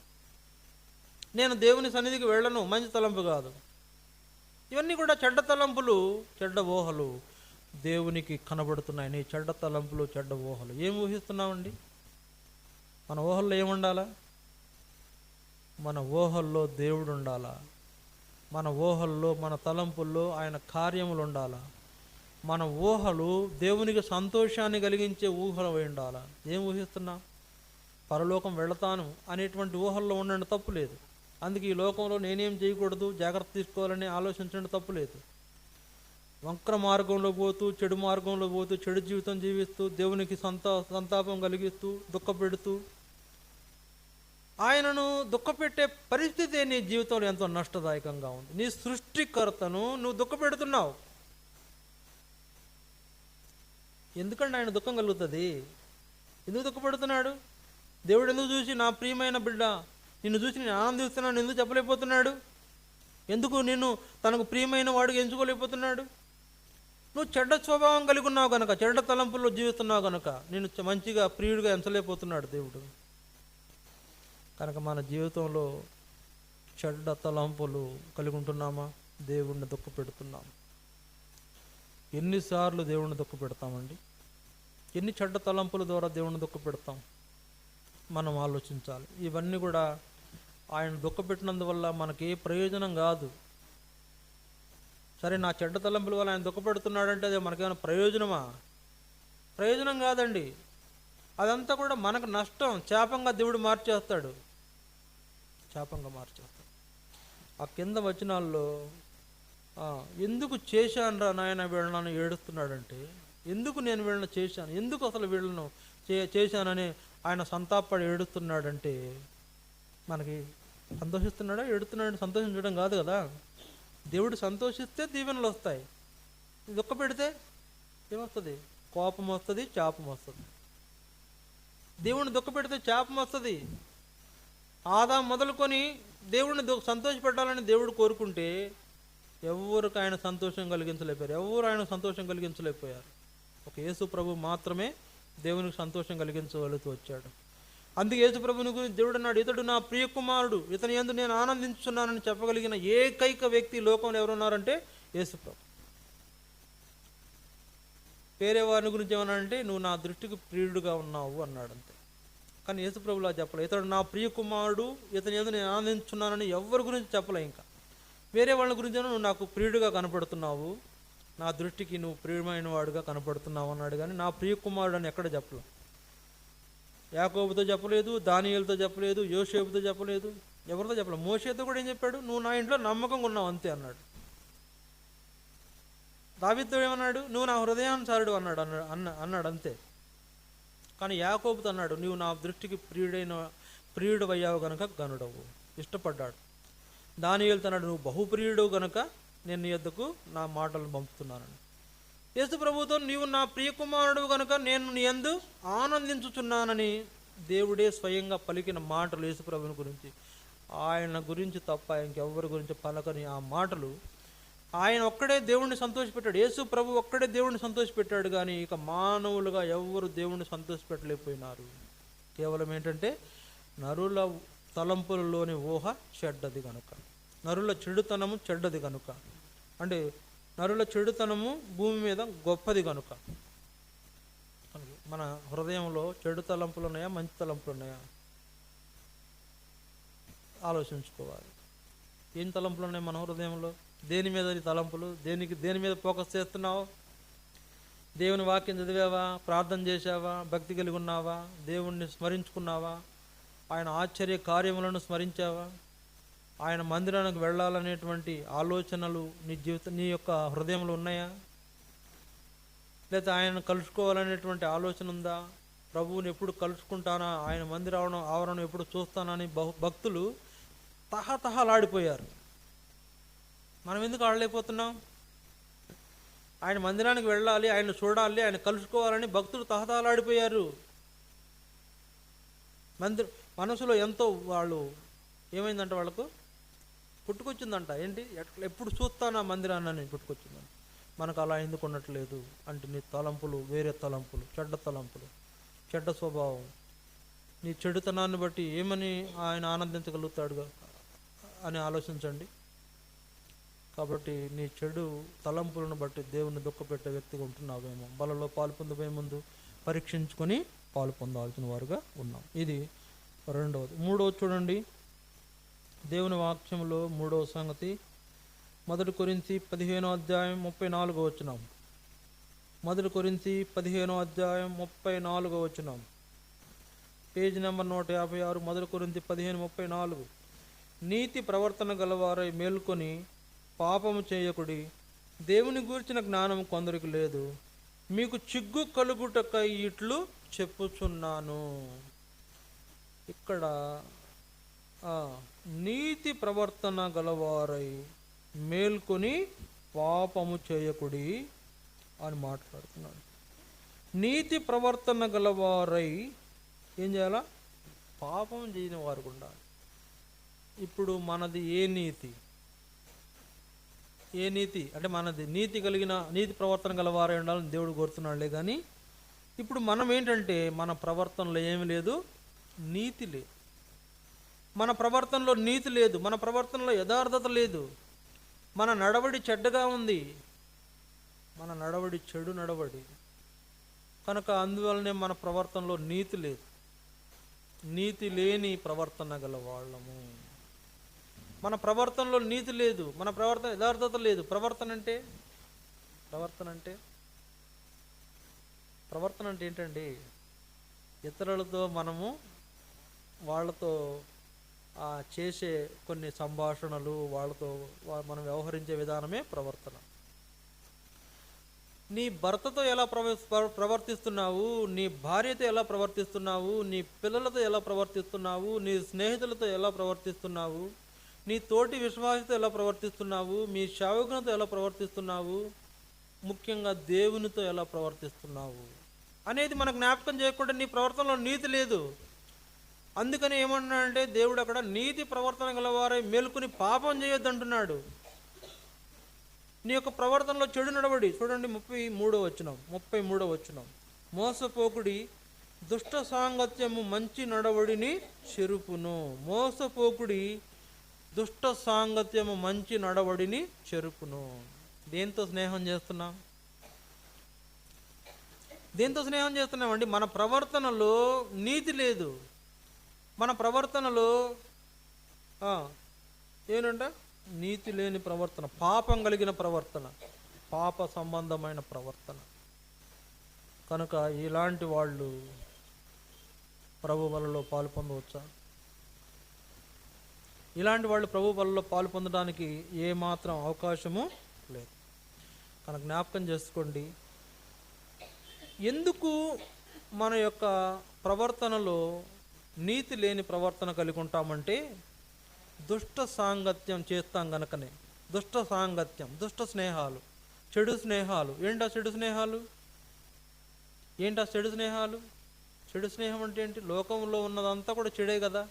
నేను దేవుని సన్నిధికి వెళ్ళను, మంచి తలంపు కాదు. ఇవన్నీ కూడా చెడ్డ తలంపులు, చెడ్డ ఊహలు దేవునికి కనబడుతున్నాయి. నీ చెడ్డ తలంపులు, చెడ్డ ఊహలు ఏం ఊహిస్తున్నామండి? మన ఊహల్లో ఏముండాలా? మన ఊహల్లో దేవుడు ఉండాలా? మన ఊహల్లో, మన తలంపుల్లో ఆయన కార్యములు ఉండాలా? మన ఊహలు దేవునికి సంతోషాన్ని కలిగించే ఊహలు అయి ఉండాలా? ఏం ఊహిస్తున్నా? పరలోకం వెళతాను అనేటువంటి ఊహల్లో ఉండండి, తప్పు లేదు. అందుకే ఈ లోకంలో నేనేం చేయకూడదు, జాగ్రత్త తీసుకోవాలని ఆలోచించండి, తప్పు లేదు. వంక్ర మార్గంలో పోతూ, చెడు మార్గంలో పోతూ, చెడు జీవితం జీవిస్తూ, దేవునికి సంతాపం కలిగిస్తూ, దుఃఖపెడుతూ, ఆయనను దుఃఖపెట్టే పరిస్థితి నీ జీవితంలో ఎంతో నష్టదాయకంగా ఉంది. నీ సృష్టికర్తను నువ్వు దుఃఖపెడుతున్నావు. ఎందుకంటే ఆయన దుఃఖం కలుగుతుంది. ఎందుకు దుఃఖపెడుతున్నాడు? దేవుడు ఎందుకు చూసి నా ప్రియమైన బిడ్డ నిన్ను చూసి నేను ఆనందిస్తున్నాను ఎందుకు చెప్పలేకపోతున్నాడు? ఎందుకు నిన్ను తనకు ప్రియమైన వాడికి ఎంచుకోలేకపోతున్నాడు? నువ్వు చెడ్డ స్వభావం కలిగి ఉన్నావు కనుక, చెడ్డ తలంపుల్లో జీవిస్తున్నావు కనుక నేను మంచిగా ప్రియుడిగా ఎంచలేకపోతున్నాడు దేవుడు. కనుక మన జీవితంలో చెడ్డ తలంపులు కలిగి ఉంటున్నామా? దేవుణ్ణి దుఃఖపెడుతున్నాం. ఎన్నిసార్లు దేవుణ్ణి దుఃఖపెడతామండి? ఎన్ని చెడ్డ తలంపుల ద్వారా దేవుణ్ణి దుఃఖపెడతాం? మనం ఆలోచించాలి. ఇవన్నీ కూడా ఆయన దుఃఖపెట్టినందువల్ల మనకి ఏ ప్రయోజనం కాదు. సరే, నా చెడ్డ తలంపుల వల్ల ఆయన దుఃఖపెడుతున్నాడంటే అది మనకేమైనా ప్రయోజనమా? ప్రయోజనం కాదండి. అదంతా కూడా మనకు నష్టం. శాపంగా దేవుడు మార్చేస్తాడు. శాపంగా మార్చేస్తాడు. ఆ కింద వచనాల్లో ఎందుకు చేశానురా నాయన వీళ్ళను ఏడుస్తున్నాడంటే, ఎందుకు నేను వీళ్ళని చేశాను, ఎందుకు అసలు వీళ్ళను చేశానని ఆయన సంతాపడి ఏడుస్తున్నాడంటే, మనకి సంతోషిస్తున్నాడా ఏడుతున్నాడు? సంతోషించడం కాదు కదా. దేవుడు సంతోషిస్తే దీవెనలు వస్తాయి. దుఃఖ పెడితే ఏమొస్తుంది? కోపం వస్తుంది, శాపం వస్తుంది. దేవుడిని దుఃఖ పెడితే శాపం వస్తుంది. ఆదాం మొదలుకొని దేవుడిని సంతోషపెట్టాలని దేవుడు కోరుకుంటే ఎవరికి ఆయన సంతోషం కలిగించలేకపోయారు. ఎవరు ఆయన సంతోషం కలిగించలేకపోయారు. ఒక యేసు ప్రభు మాత్రమే దేవునికి సంతోషం కలిగించగలుగుతూ వచ్చాడు. అందుకే యేసు ప్రభుని గురించి దేవుడు అన్నాడు, ఇతడు నా ప్రియ కుమారుడు, ఇతని యందు నేను ఆనందించున్నానని చెప్పగలిగిన ఏకైక వ్యక్తి లోకంలో ఎవరున్నారంటే యేసు ప్రభు. వేరే వారిని గురించి ఏమన్నాడంటే, నువ్వు నా దృష్టికి ప్రియుడుగా ఉన్నావు అన్నాడు, అంతే. కానీ యేసు ప్రభులా చెప్పలే. ఇతడు నా ప్రియ కుమారుడు, ఇతని యందు నేను ఆనందించున్నానని ఎవరి గురించి చెప్పలే. ఇంకా వేరే వాళ్ళ గురించి నువ్వు నాకు ప్రియుడిగా కనపడుతున్నావు, నా దృష్టికి నువ్వు ప్రియమైన వాడుగా కనపడుతున్నావు అన్నాడు. కానీ నా ప్రియ కుమారుడు అని ఎక్కడ చెప్పలేదు. యాకోబుతో చెప్పలేదు, దానియేలుతో చెప్పలేదు, యోసేపుతో చెప్పలేదు, ఎవరితో చెప్పలేదు. మోషేతో కూడా ఏం చెప్పాడు? నువ్వు నా ఇంట్లో నమ్మకంగా ఉన్నావు అంతే అన్నాడు. దావీదుతో ఏమన్నాడు? నువ్వు నా హృదయానుసారుడు అన్నాడు అంతే. కానీ యాకోబుతో అన్నాడు, నువ్వు నా దృష్టికి ప్రియుడు అయ్యావు గనుక గనుడవు, ఇష్టపడ్డాడు. దానియేలుతో అన్నాడు, నువ్వు బహుప్రియుడు గనుక నేను నీ యొద్దకు నా మాటలను పంపుతున్నానని. యేసు ప్రభుతో నీవు నా ప్రియ కుమారుడు కనుక నేను నీ యందు ఆనందించుచున్నానని దేవుడే స్వయంగా పలికిన మాటలు యేసు ప్రభుని గురించి. ఆయన గురించి తప్ప ఇంకెవ్వరి గురించి పలకని ఆ మాటలు. ఆయన ఒక్కడే దేవుణ్ణి సంతోషపెట్టాడు. యేసు ప్రభు ఒక్కడే దేవుణ్ణి సంతోషపెట్టాడు. కానీ ఇక మానవులుగా ఎవ్వరు దేవుణ్ణి సంతోషపెట్టలేకపోయినారు. కేవలం ఏంటంటే నరుల తలంపులలోని ఊహ చెడ్డది కనుక, నరుల చెడుతనము చెడ్డది కనుక, అంటే నరుల చెడుతనము భూమి మీద గొప్పది కనుక. మన హృదయంలో చెడు తలంపులు ఉన్నాయా, మంచి తలంపులు ఉన్నాయా ఆలోచించుకోవాలి. ఏం తలంపులు ఉన్నాయి మన హృదయంలో? దేని మీద తలంపులు? దేని మీద ఫోకస్ చేస్తున్నావు? దేవుని వాక్యం చదివావా? ప్రార్థన చేశావా? భక్తి కలిగి ఉన్నావా? దేవుణ్ణి స్మరించుకున్నావా? ఆయన ఆశ్చర్య కార్యములను స్మరించావా? ఆయన మందిరానికి వెళ్ళాలనేటువంటి ఆలోచనలు నీ యొక్క హృదయంలో ఉన్నాయా? లేదా ఆయన కలుసుకోవాలనేటువంటి ఆలోచన ఉందా? ప్రభువుని ఎప్పుడు కలుసుకుంటానా, ఆయన మందిర ఆవరణం ఎప్పుడు చూస్తానని భక్తులు తహతహలాడిపోయారు. మనం ఎందుకు ఆడలేకపోతున్నాం? ఆయన మందిరానికి వెళ్ళాలి, ఆయన చూడాలి, ఆయన కలుసుకోవాలని భక్తులు తహతహలాడిపోయారు. మనసులో ఎంతో వాళ్ళు ఏమైందంట, వాళ్ళకు పుట్టుకొచ్చిందంట. ఏంటి? ఎప్పుడు చూస్తానా మందిరాన్ని పుట్టుకొచ్చిందంట. మనకు అలా ఎందుకు ఉండట్లేదు అంటే నీ తలంపులు వేరే తలంపులు, చెడ్డ తలంపులు, చెడ్డ స్వభావం. నీ చెడుతనాన్ని బట్టి ఏమని ఆయన ఆనందించగలుగుతాడు అని ఆలోచించండి. కాబట్టి నీ చెడు తలంపులను బట్టి దేవుని దుఃఖపెట్టే వ్యక్తిగా ఉంటున్నావేమో. బలలో పాలు పొందబోయే ముందు పరీక్షించుకొని పాలు పొందాల్సిన వారుగా ఉన్నాం. ఇది రెండవది. మూడవది చూడండి, దేవుని వాక్యంలో మూడవ సంగతి 1 కొరింథీ 15వ అధ్యాయం 34వ వచనం. 1 కొరింథీ 15వ అధ్యాయం 34వ వచనం, పేజ్ నెంబర్ 156. 1 కొరింథీ 15:34. నీతి ప్రవర్తన గలవారై మేల్కొని పాపము చేయకుడి, దేవుని గూర్చిన జ్ఞానం కొందరికి లేదు, మీకు చిగ్గు కలుగుటకై ఇట్లు చెప్పుచున్నాను. ఇక్కడ నీతి ప్రవర్తన గలవారై మేల్కొని పాపము చేయకుడి అని మాట్లాడుతున్నాడు. నీతి ప్రవర్తన గలవారై ఏం చేయాలా? పాపం చేయని వారు ఉండాలి. ఇప్పుడు మనది ఏ నీతి? ఏ నీతి అంటే మనది నీతి కలిగిన నీతి ప్రవర్తన గలవారై ఉండాలని దేవుడు కోరుతున్నాడులే. కానీ ఇప్పుడు మనం ఏంటంటే మన ప్రవర్తనలో ఏమి లేదు, నీతి లేదు. మన ప్రవర్తనలో నీతి లేదు, మన ప్రవర్తనలో యథార్థత లేదు, మన నడవడి చెడ్డగా ఉంది, మన నడవడి చెడు నడవడి కనుక అందువల్లనే మన ప్రవర్తనలో నీతి లేదు. నీతి లేని ప్రవర్తన గల వాళ్ళము. మన ప్రవర్తనలో నీతి లేదు, మన ప్రవర్తన యథార్థత లేదు. ప్రవర్తన అంటే ఏంటండి? ఇతరులతో మనము వాళ్ళతో చేసే కొన్ని సంభాషణలు, వాళ్ళతో మనం వ్యవహరించే విధానమే ప్రవర్తన. నీ భర్తతో ఎలా ప్రవర్తిస్తున్నావు, నీ భార్యతో ఎలా ప్రవర్తిస్తున్నావు, నీ పిల్లలతో ఎలా ప్రవర్తిస్తున్నావు, నీ స్నేహితులతో ఎలా ప్రవర్తిస్తున్నావు, నీ తోటి విశ్వాసతో ఎలా ప్రవర్తిస్తున్నావు, మీ సేవకునితో ఎలా ప్రవర్తిస్తున్నావు, ముఖ్యంగా దేవునితో ఎలా ప్రవర్తిస్తున్నావు అనేది మనకు జ్ఞాపకం చేయకుండా నీ ప్రవర్తనలో నీతి లేదు. అందుకని ఏమన్నాడంటే దేవుడు అక్కడ నీతి ప్రవర్తన గలవారై మేలుకుని పాపం చేయొద్దు అంటున్నాడు. నీ యొక్క ప్రవర్తనలో చెడు నడవడి చూడండి. 33వ వచనం. మోసపోకుడి దుష్ట సాంగత్యము మంచి నడవడిని చెరుపును. మోసపోకుడి దుష్ట సాంగత్యము మంచి నడవడిని చెరుపును. దేంతో స్నేహం చేస్తున్నామండి? మన ప్రవర్తనలో నీతి లేదు. మన ప్రవర్తనలో ఏంటంట? నీతి లేని ప్రవర్తన, పాపం కలిగిన ప్రవర్తన, పాప సంబంధమైన ప్రవర్తన. కనుక ఇలాంటి వాళ్ళు ప్రభు బలలో పాలు పొందవచ్చా? ఇలాంటి వాళ్ళు ప్రభు బలలో పాలు పొందడానికి ఏమాత్రం అవకాశము లేదు. కనుక జ్ఞాపకం చేసుకోండి, ఎందుకు మన యొక్క ప్రవర్తనలో నీతి లేని ప్రవర్తన కలిగి ఉంటామంటే దుష్ట సాంగత్యం చేస్తాం గనకనే. దుష్ట సాంగత్యం, దుష్ట స్నేహాలు, చెడు స్నేహాలు. ఏంటా చెడు స్నేహాలు? చెడు స్నేహం అంటే ఏంటి? లోకంలో ఉన్నదంతా కూడా చెడే కదా.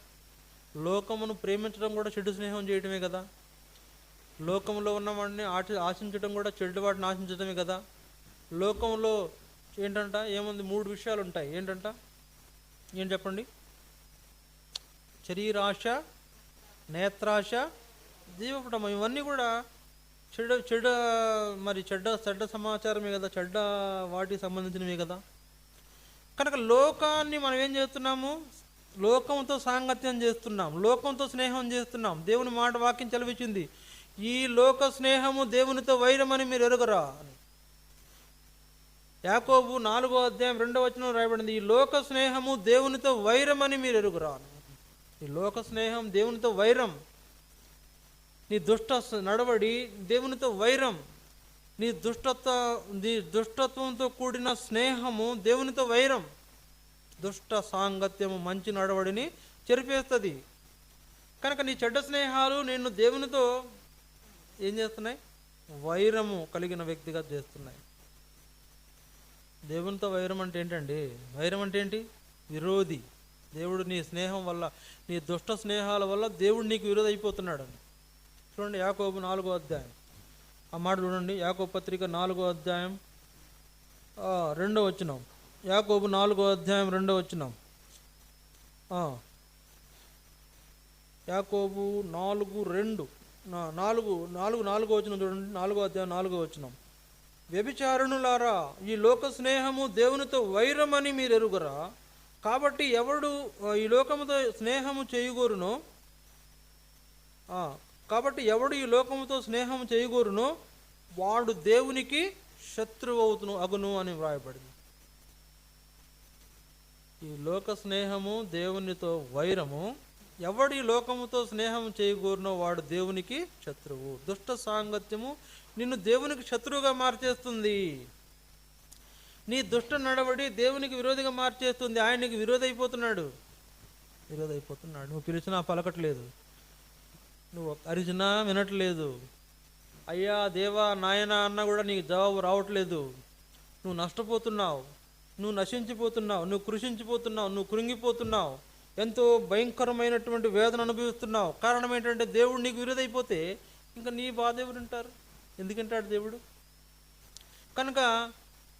లోకమును ప్రేమించడం కూడా చెడు స్నేహం చేయడమే కదా. లోకంలో ఉన్నవాడిని ఆశించడం కూడా చెడు వాటిని ఆశించడమే కదా. లోకంలో ఏంటంట? ఏముంది? 3 విషయాలు ఉంటాయి. ఏంటంట? ఏం చెప్పండి? శరీరాశ, నేత్రాశ, జీవపటము. ఇవన్నీ కూడా చెడ్డ సమాచారమే కదా, చెడ్డ వాటికి సంబంధించినవే కదా. కనుక లోకాన్ని మనం ఏం చేస్తున్నాము? లోకంతో సాంగత్యం చేస్తున్నాం, లోకంతో స్నేహం చేస్తున్నాం. దేవుని మాట వాక్యం చదివించింది, ఈ లోక స్నేహము దేవునితో వైరమని మీరు ఎరుగరా అని. యాకోబు 4వ అధ్యాయం 2వ వచనం రాయబడింది, ఈ లోక స్నేహము దేవునితో వైరమని మీరు ఎరుగరా. ఈ లోక స్నేహం దేవునితో వైరం. నీ దుష్ట నడవడి దేవునితో వైరం. నీ దుష్టత్వంతో కూడిన స్నేహము దేవునితో వైరం. దుష్ట సాంగత్యము మంచి నడవడిని చెరిపేస్తుంది. కనుక నీ చెడ్డ స్నేహాలు నిన్ను దేవునితో ఏం చేస్తున్నాయి? వైరము కలిగిన వ్యక్తిగా చేస్తున్నాయి. దేవునితో వైరం అంటే ఏంటండి? వైరం అంటే ఏంటి? విరోధి. దేవుడు నీ స్నేహం వల్ల, నీ దుష్ట స్నేహాల వల్ల దేవుడు నీకు విరోధి అయిపోతున్నాడు అని. చూడండి యాకోబు 4వ అధ్యాయం ఆ మాట చూడండి. యాకోబు పత్రిక 4వ అధ్యాయం 2వ వచనం. యాకోబు 4వ అధ్యాయం 2వ వచనం. యాకోబు 4:2 4వ వచనం చూడండి. 4వ అధ్యాయం 4వ వచనం. వ్యభిచారణులారా, ఈ లోక స్నేహము దేవునితో వైరమని మీరు ఎరుగరా. కాబట్టి ఎవడు ఈ లోకముతో స్నేహము చేయగోరునో వాడు దేవునికి శత్రువు అగును అని వ్రాయబడింది. ఈ లోక స్నేహము దేవునితో వైరము. ఎవడు ఈ లోకముతో స్నేహం చేయగోరునో వాడు దేవునికి శత్రువు. దుష్ట సాంగత్యము నిన్ను దేవునికి శత్రువుగా మార్చేస్తుంది. నీ దుష్ట నడవడి దేవునికి విరోధిగా మార్చేస్తుంది. ఆయనకి విరోధైపోతున్నాడు. నువ్వు పిలిచినా పలకట్లేదు, నువ్వు అరిచినా వినట్లేదు. అయ్యా దేవా నాయనా అన్నా కూడా నీకు జవాబు రావట్లేదు. నువ్వు నష్టపోతున్నావు, నువ్వు నశించిపోతున్నావు, నువ్వు కృషించిపోతున్నావు, నువ్వు కృంగిపోతున్నావు, ఎంతో భయంకరమైనటువంటి వేదన అనుభవిస్తున్నావు. కారణం ఏంటంటే దేవుడు నీకు విరోధైపోతే ఇంకా నీ బాధ ఎవరు వింటారు? ఎందుకంటాడు దేవుడు? కనుక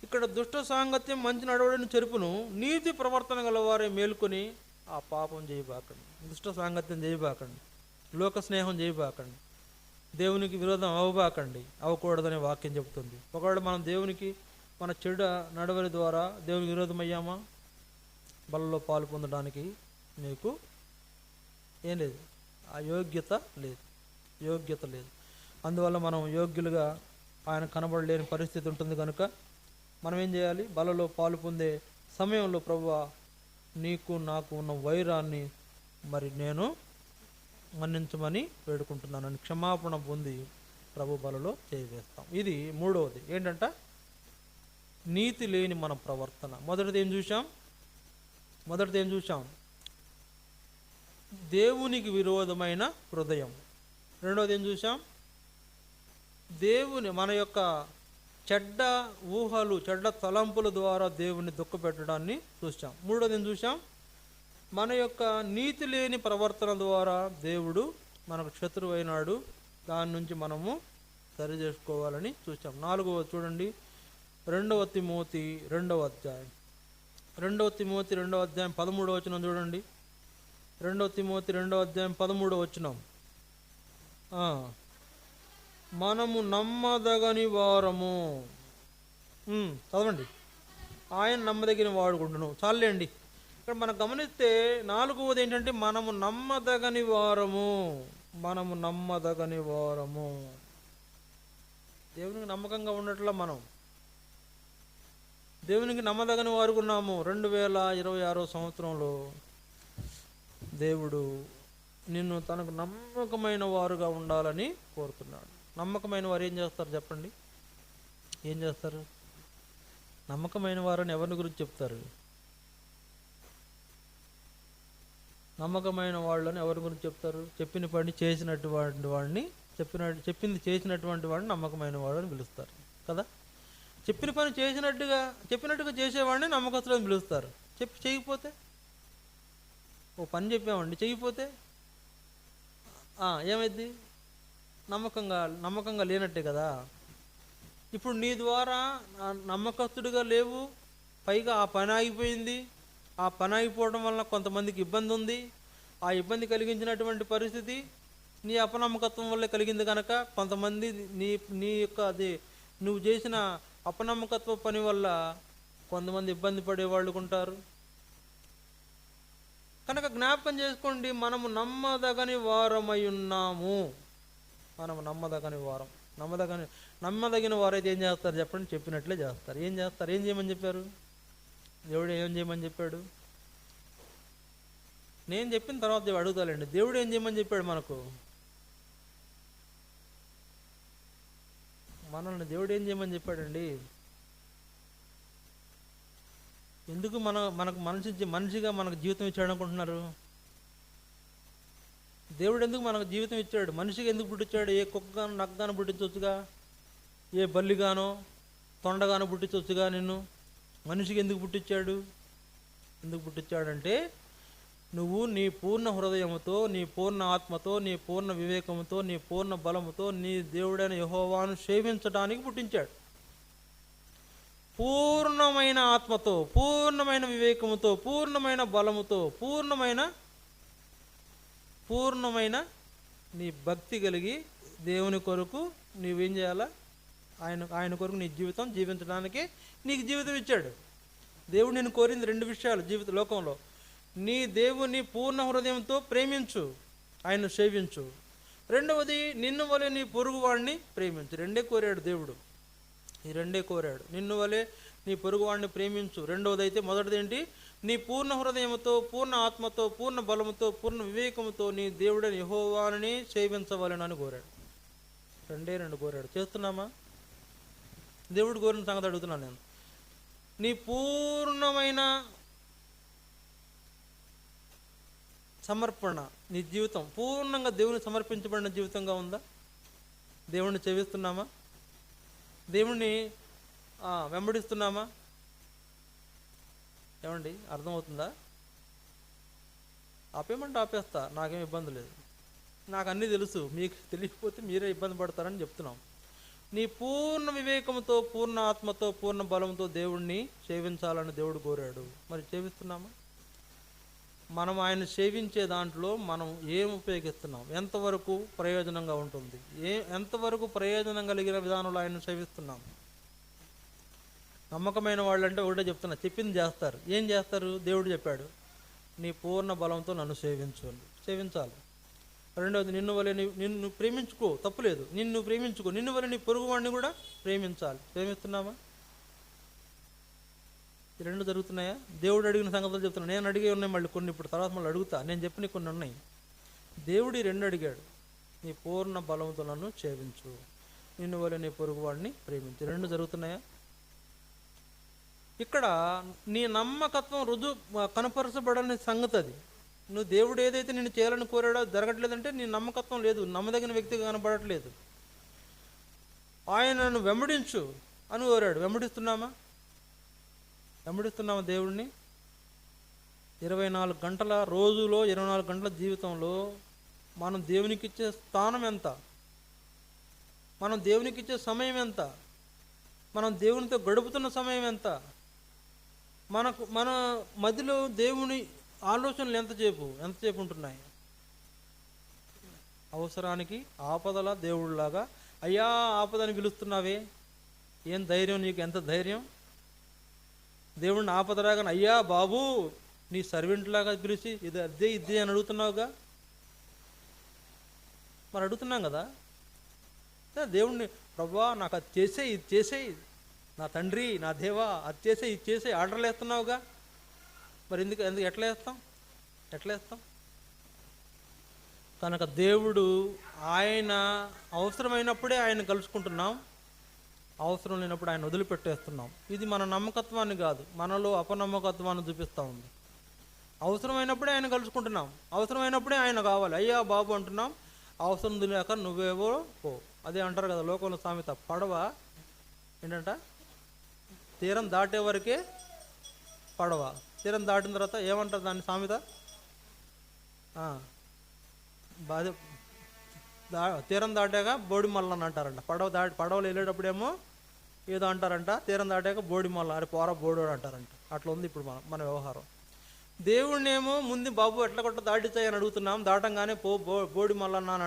ఇక్కడ దుష్ట సాంగత్యం మంచి నడవడిని చెరుపును, నీతి ప్రవర్తన గలవారే మేల్కొని ఆ పాపం చేయబాకండి. దుష్ట సాంగత్యం చేయబాకండి, లోక స్నేహం చేయబాకండి, దేవునికి విరోధం అవ్వకూడదనే వాక్యం చెబుతుంది. ఒకవేళ మనం దేవునికి మన చెడు నడవడి ద్వారా దేవునికి విరోధం అయ్యామా? బలలో పాలు పొందడానికి నీకు ఏం లేదు, ఆ యోగ్యత లేదు, యోగ్యత లేదు. అందువల్ల మనం యోగ్యులుగా ఆయన కనబడలేని పరిస్థితి ఉంటుంది కనుక మనం ఏం చేయాలి? బలలో పాలు పొందే సమయంలో ప్రభువా నీకు నాకు ఉన్న వైరాన్ని మరి నేను మన్నించమని వేడుకుంటున్నానని క్షమాపణ పొంది ప్రభు బలలో చేయివేస్తాం. ఇది మూడవది ఏంటంట? నీతి లేని మన ప్రవర్తన. మొదటిది ఏం చూసాం? దేవునికి విరోధమైన హృదయం. రెండవది ఏం చూసాం? మన యొక్క చెడ్డ ఊహలు, చెడ్డ తలంపుల ద్వారా దేవుని దుఃఖపెట్టడాన్ని చూసాం. మూడవది ఏం చూసాం? మన యొక్క నీతి లేని ప్రవర్తన ద్వారా దేవుడు మనకు శత్రువు అయినాడు, దాని నుంచి మనము సరి చేసుకోవాలని చూసాం. నాలుగవది చూడండి, 2 తిమోతి 2వ అధ్యాయం 13వ వచనం చూడండి. 2 తిమోతి 2వ అధ్యాయం 13వ వచనం. మనము నమ్మదగని వారము. చదవండి. ఆయన నమ్మదగిన వాడుకుంటున్నాం. చాలండి. ఇక్కడ మనం గమనిస్తే నాలుగవది ఏంటంటే మనము నమ్మదగని వారము. దేవునికి నమ్మకంగా ఉన్నట్ల మనం దేవునికి నమ్మదగని వారుకున్నాము. 2026 సంవత్సరంలో దేవుడు నిన్ను తనకు నమ్మకమైన వారుగా ఉండాలని కోరుతున్నాడు. నమ్మకమైన వారు ఏం చేస్తారు చెప్పండి? ఏం చేస్తారు? నమ్మకమైన వారని ఎవరిని గురించి చెప్తారు? నమ్మకమైన వాళ్ళని ఎవరి గురించి చెప్తారు? చెప్పిన పని చేసినటువంటి వాడిని, చెప్పింది చేసినటువంటి వాడిని నమ్మకమైన వాడు అని పిలుస్తారు కదా. చెప్పిన పని చెప్పినట్టుగా చేసేవాడిని నమ్మకస్తులని పిలుస్తారు. చేయకపోతే, ఓ పని చెప్పామండి చేయకపోతే ఏమైంది? నమ్మకంగా లేనట్టే కదా. ఇప్పుడు నీ ద్వారా నమ్మకస్తుడిగా లేవు, పైగా ఆ పని ఆగిపోయింది. ఆ పని ఆగిపోవడం వలన కొంతమందికి ఇబ్బంది ఉంది. ఆ ఇబ్బంది కలిగించినటువంటి పరిస్థితి నీ అపనమ్మకత్వం వల్ల కలిగింది కనుక కొంతమంది నీ యొక్క నువ్వు చేసిన అపనమ్మకత్వ పని వల్ల కొంతమంది ఇబ్బంది పడేవాళ్ళు ఉంటారు కనుక జ్ఞాపకం చేసుకోండి, మనము నమ్మదగని వారమై ఉన్నాము. మనము నమ్మదగని వారం. నమ్మదగిన వారైతే ఏం చేస్తారు చెప్పండి? చెప్పినట్లే చేస్తారు. ఏం చేయమని చెప్పారు? దేవుడు ఏం చేయమని చెప్పాడు? నేను చెప్పిన తర్వాత అడుగుతానండి, దేవుడు ఏం చేయమని చెప్పాడు మనకు? మనల్ని దేవుడు ఏం చేయమని చెప్పాడండి? ఎందుకు మనకు మనిషిగా మనకు జీవితం ఇచ్చాడు అనుకుంటున్నారు? దేవుడు ఎందుకు మనకు జీవితం ఇచ్చాడు? మనిషిగా ఎందుకు పుట్టించాడు? ఏ కుక్కగాను నక్కగాను పుట్టించవచ్చుగా, ఏ బల్లిగానో తొండగానో పుట్టించవచ్చుగా. నిన్ను మనిషికి ఎందుకు పుట్టించాడంటే నువ్వు నీ పూర్ణ హృదయముతో, నీ పూర్ణ ఆత్మతో, నీ పూర్ణ వివేకముతో, నీ పూర్ణ బలముతో నీ దేవుడైన యెహోవాను సేవించడానికి పుట్టించాడు. పూర్ణమైన ఆత్మతో, పూర్ణమైన వివేకముతో, పూర్ణమైన బలముతో, పూర్ణమైన నీ భక్తి కలిగి దేవుని కొరకు నీవేం చేయాలా? ఆయన కొరకు నీ జీవితం జీవించడానికి నీకు జీవితం ఇచ్చాడు. దేవుడు నేను కోరింది 2 విషయాలు లోకంలో. నీ దేవుని పూర్ణ హృదయంతో ప్రేమించు, ఆయన సేవించు. రెండవది, నిన్ను వలె నీ పొరుగు వాడిని ప్రేమించు. 2 కోరాడు దేవుడు. ఈ 2 కోరాడు. నిన్ను వలె నీ పొరుగు వాడిని ప్రేమించు. రెండవది అయితే మొదటిది ఏంటి? నీ పూర్ణ హృదయంతో, పూర్ణ ఆత్మతో, పూర్ణ బలముతో, పూర్ణ వివేకముతో నీ దేవుడని యెహోవాని సేవించవలెనని కోరాడు. 2 కోరాడు. చేస్తున్నామా? దేవుడు కోరిన సంగతి అడుగుతున్నాను నేను. నీ పూర్ణమైన సమర్పణ, నీ జీవితం పూర్ణంగా దేవుని సమర్పించబడిన జీవితంగా ఉందా? దేవుణ్ణి సేవిస్తున్నామా? దేవుణ్ణి వెంబడిస్తున్నామా? ఏమండి, అర్థమవుతుందా? ఆపేయమంటే ఆపేస్తా, నాకేం ఇబ్బంది లేదు. నాకు అన్నీ తెలుసు, మీకు తెలియకపోతే మీరే ఇబ్బంది పడతారని చెప్తున్నాం. నీ పూర్ణ వివేకంతో, పూర్ణ ఆత్మతో, పూర్ణ బలంతో దేవుణ్ణి సేవించాలని దేవుడు కోరాడు. మరి సేవిస్తున్నామా? మనం ఆయన సేవించే దాంట్లో మనం ఏం ఉపయోగిస్తున్నాం? ఎంతవరకు ప్రయోజనంగా ఉంటుంది? ఎంతవరకు ప్రయోజనం కలిగిన విధానంలో ఆయన సేవిస్తున్నాం? నమ్మకమైన వాళ్ళు అంటే ఒకటే చెప్తున్నా, చెప్పింది చేస్తారు. ఏం చేస్తారు? దేవుడు చెప్పాడు నీ పూర్ణ బలంతో నన్ను సేవించాలి. రెండవది, నిన్ను ప్రేమించుకో, తప్పులేదు, నిన్ను ప్రేమించుకో, నిన్ను వల్ల నీ పొరుగువాడిని కూడా ప్రేమించాలి. ప్రేమిస్తున్నామా? ఈ రెండు జరుగుతున్నాయా? దేవుడు అడిగిన సంగతులు చెప్తున్నా. నేను అడిగే ఉన్నాయి మళ్ళీ కొన్ని, ఇప్పుడు తర్వాత మళ్ళీ అడుగుతా. నేను చెప్పిన కొన్ని ఉన్నాయి. దేవుడు రెండు అడిగాడు, నీ పూర్ణ బలంతో నన్ను సేవించు, నిన్ను వల్ల నీ పొరుగువాడిని ప్రేమించు. రెండు జరుగుతున్నాయా? ఇక్కడ నీ నమ్మకత్వం కనపరచబడని సంగతి అది. నువ్వు దేవుడు ఏదైతే నేను చేయాలని కోరాడో జరగట్లేదంటే నీ నమ్మకత్వం లేదు, నమ్మదగిన వ్యక్తిగా కనపడట్లేదు. ఆయనను వెంబడించు అని కోరాడు. వెంబడిస్తున్నామా దేవుడిని? 24 గంటల రోజులో, 24 గంటల జీవితంలో మనం దేవునికి ఇచ్చే స్థానం ఎంత? మనం దేవునికి ఇచ్చే సమయం ఎంత? మనం దేవునితో గడుపుతున్న సమయం ఎంత? మన మధ్యలో దేవుని ఆలోచనలు ఎంతసేపు ఉంటున్నాయి? అవసరానికి ఆపదల దేవుడిలాగా, అయ్యా ఆపదని పిలుస్తున్నావే, ఏం ధైర్యం నీకు? ఎంత ధైర్యం? దేవుడిని ఆపదరాగానే అయ్యా బాబు నీ సర్వెంట్ లాగా పిలిచి ఇదే అని అడుగుతున్నావుగా. మరి అడుగుతున్నాం కదా దేవుణ్ణి, ప్రభువా నాకు అది చేసేయి, ఇది చేసేయి, నా తండ్రి, నా దేవా అది చేసేయి, ఇది చేసేయి ఆర్డర్లు వేస్తున్నావుగా. మరి ఎందుకు ఎట్లా వేస్తాం? కనుక దేవుడు ఆయన అవసరమైనప్పుడే ఆయన కలుసుకుంటున్నాం, అవసరం లేనప్పుడు ఆయన వదిలిపెట్టేస్తున్నాం. ఇది మన నమ్మకత్వాన్ని కాదు, మనలో అపనమ్మకత్వాన్ని చూపిస్తూ ఉంది. అవసరమైనప్పుడే ఆయన కలుసుకుంటున్నాం, అవసరమైనప్పుడే ఆయన కావాలి, అయ్యా బాబు అంటున్నాం. అవసరం లేక నువ్వేవో పో. అదే అంటారు కదా లోకంలో సామెత, పడవ ఏంటంట, తీరం దాటే వరకే పడవ, తీరం దాటిన తర్వాత ఏమంటారు దాన్ని సామెత? తీరం దాటాక బోడి మల్ల అని అంటారంట. పడవలు వెళ్ళేటప్పుడేమో ఏదో అంటారంట, తీరం దాటాక బోడి మల్ల, అరే పోరా బోడోడు అంటారంట. అట్లా ఉంది ఇప్పుడు మన వ్యవహారం. దేవుణ్ణేమో ముందు బాబు ఎట్లా కొట్ట దాటించాయని అడుగుతున్నాం, దాటంగానే బోడి మల్లన్నా అని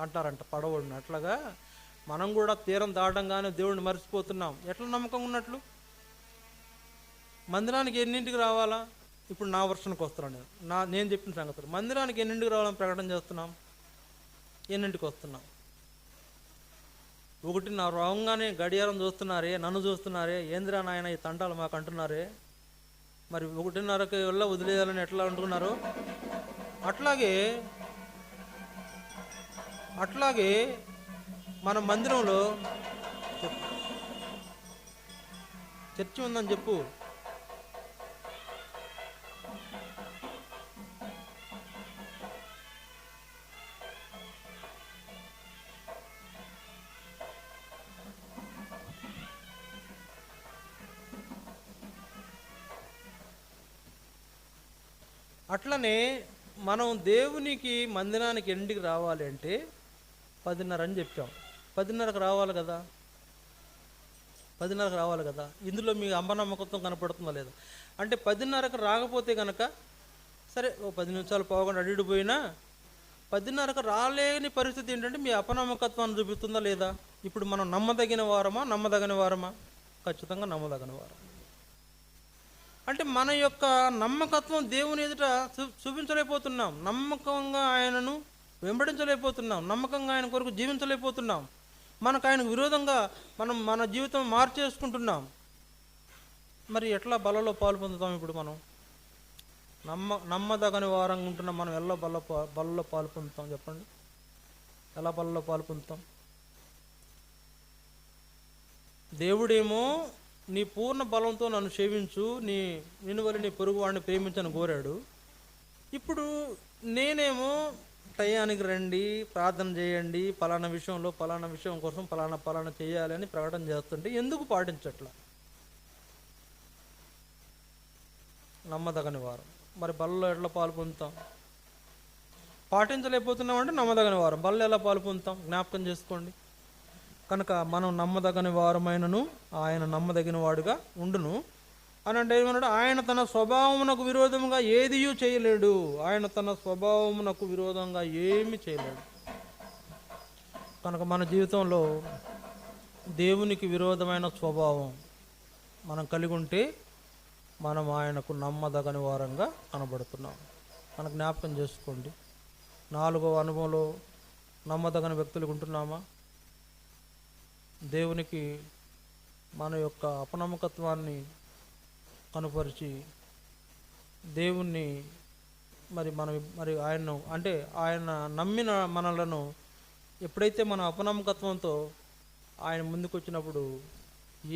అంటారంట పడవడిని. అట్లాగా మనం కూడా తీరం దాటంగానే దేవుడిని మర్చిపోతున్నాం. ఎట్లా నమ్మకం ఉన్నట్లు? మందిరానికి ఎన్నింటికి రావాలా? ఇప్పుడు నా వర్షన్కి వస్తున్నాను నేను చెప్పిన సంగతులు. మందిరానికి ఎన్నింటికి రావాలని ప్రకటన చేస్తున్నాం, ఎన్నింటికి వస్తున్నాం? 1:30 రాగానే గడియారం చూస్తున్నారే, నన్ను చూస్తున్నారే, ఏందిరా నాయన ఈ తంటాలు మాకు అంటున్నారే. మరి 1:30కి వల్ల వదిలేయాలని ఎట్లా అంటున్నారు? అట్లాగే మన మందిరంలో చర్చి ఉందని చెప్పు, అట్లనే మనం దేవునికి మందిరానికి ఎండికి రావాలి అంటే 10:30 అని చెప్పాం. 10:30కి రావాలి కదా, 10:30కి రావాలి కదా. ఇందులో మీ అమ్మనమ్మకత్వం కనపడుతుందా లేదా? అంటే 10:30కి రాకపోతే కనుక సరే, ఓ 10 నిమిషాలు పోకుండా అడిగిపోయినా 10:30కి రాలేని పరిస్థితి ఏంటంటే మీ అపనమ్మకత్వాన్ని చూపిస్తుందా లేదా? ఇప్పుడు మనం నమ్మదగిన వారమా? ఖచ్చితంగా నమ్మదగిన వారం. అంటే మన యొక్క నమ్మకత్వం దేవుని ఎదుట చూపించలేకపోతున్నాం, నమ్మకంగా ఆయనను వెంబడించలేకపోతున్నాం, నమ్మకంగా ఆయన కొరకు జీవించలేకపోతున్నాం. మనకు ఆయనకు విరోధంగా మన జీవితం మార్చేసుకుంటున్నాం. మరి ఎట్లా బలలో పాలు పొందుతాం? ఇప్పుడు మనం నమ్మదగని వారంగా ఉంటున్నాం, మనం ఎలా బలలో పాలు పొందుతాం చెప్పండి? ఎలా బలలో పాలు పొందుతాం? దేవుడేమో నీ పూర్ణ బలంతో నన్ను సేవించు, నిన్ను వల్ల నీ పొరుగు వాడిని ప్రేమించని కోరాడు. ఇప్పుడు నేనేమో టయానికి రండి, ప్రార్థన చేయండి, పలానా విషయం కోసం పలానా చేయాలి అని ప్రకటన చేస్తుంటే ఎందుకు పాటించట్లా? నమ్మదగని వారం. మరి బలలో ఎట్లా పాలు పొందుతాం? పాటించలేకపోతున్నాం అంటే నమ్మదగని వారం. బలలో ఎలా పాలు పొందుతాం? జ్ఞాపకం చేసుకోండి. కనుక మనం నమ్మదగని వారమైనను ఆయన నమ్మదగిన వాడుగా ఉండును అని అంటే ఏమన్నాడు? ఆయన తన స్వభావమునకు విరోధంగా ఏదియూ చేయలేడు. ఆయన తన స్వభావమునకు విరోధంగా ఏమీ చేయలేడు. కనుక మన జీవితంలో దేవునికి విరోధమైన స్వభావం మనం కలిగి ఉంటే మనం ఆయనకు నమ్మదగని వారంగా కనబడుతున్నాం. మన జ్ఞాపకం చేసుకోండి, 4వ అనుభవంలో నమ్మదగని వ్యక్తులకు ఉంటున్నామా? దేవునికి మన యొక్క అపనమ్మకత్వాన్ని కనుపరిచి దేవుణ్ణి మరి ఆయన్ను అంటే ఆయన నమ్మిన మనలను ఎప్పుడైతే మన అపనమ్మకత్వంతో ఆయన ముందుకు వచ్చినప్పుడు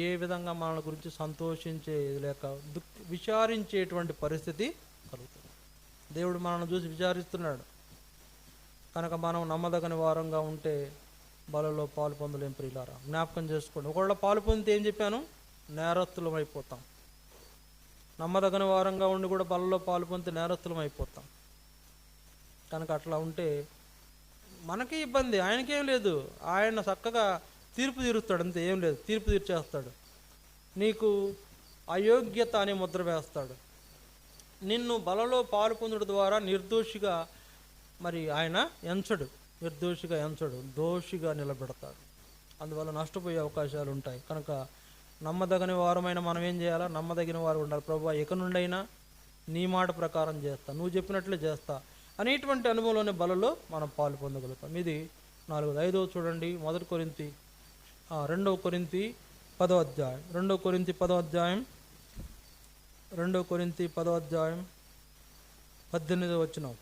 ఏ విధంగా మన గురించి సంతోషించే లేక విచారించేటువంటి పరిస్థితి కలుగుతుంది. దేవుడు మనల్ని చూసి విచారిస్తున్నాడు కనుక మనం నమ్మదగని వారంగా ఉంటే బలలో పాలు పొందలేం. ప్రియులారా, జ్ఞాపకం చేసుకోండి. ఒకవేళ పాలు పొందితే ఏం చెప్పాను? నేరస్తులం అయిపోతాం. నమ్మదగని వారంగా ఉండి కూడా బలలో పాలు పొందితే నేరస్తులం అయిపోతాం. కనుక అట్లా ఉంటే మనకి ఇబ్బంది, ఆయనకేం లేదు. ఆయన చక్కగా తీర్పు తీరుస్తాడు, అంతే, ఏం లేదు. తీర్పు తీర్చేస్తాడు. నీకు అయోగ్యత అనే ముద్ర వేస్తాడు. నిన్ను బలలో పాలు పొందడం ద్వారా నిర్దోషిగా మరి ఆయన ఎంచడు, నిర్దోషిగా ఎంచడు, దోషిగా నిలబెడతాడు. అందువల్ల నష్టపోయే అవకాశాలు ఉంటాయి. కనుక నమ్మదగని వారమైన మనం ఏం చేయాలా? నమ్మదగిన వారు ఉండాలి. ప్రభువా, ఇక నుండైనా నీ మాట ప్రకారం చేస్తా, నువ్వు చెప్పినట్లే చేస్తా అనేటువంటి అనుభవంలోనే బలలో మనం పాలు పొందగలుగుతాం. ఇది 4. 5వ చూడండి, 2 కొరింథీ 10వ అధ్యాయం 2 కొరింథీ 10వ అధ్యాయం 18వ వచనం.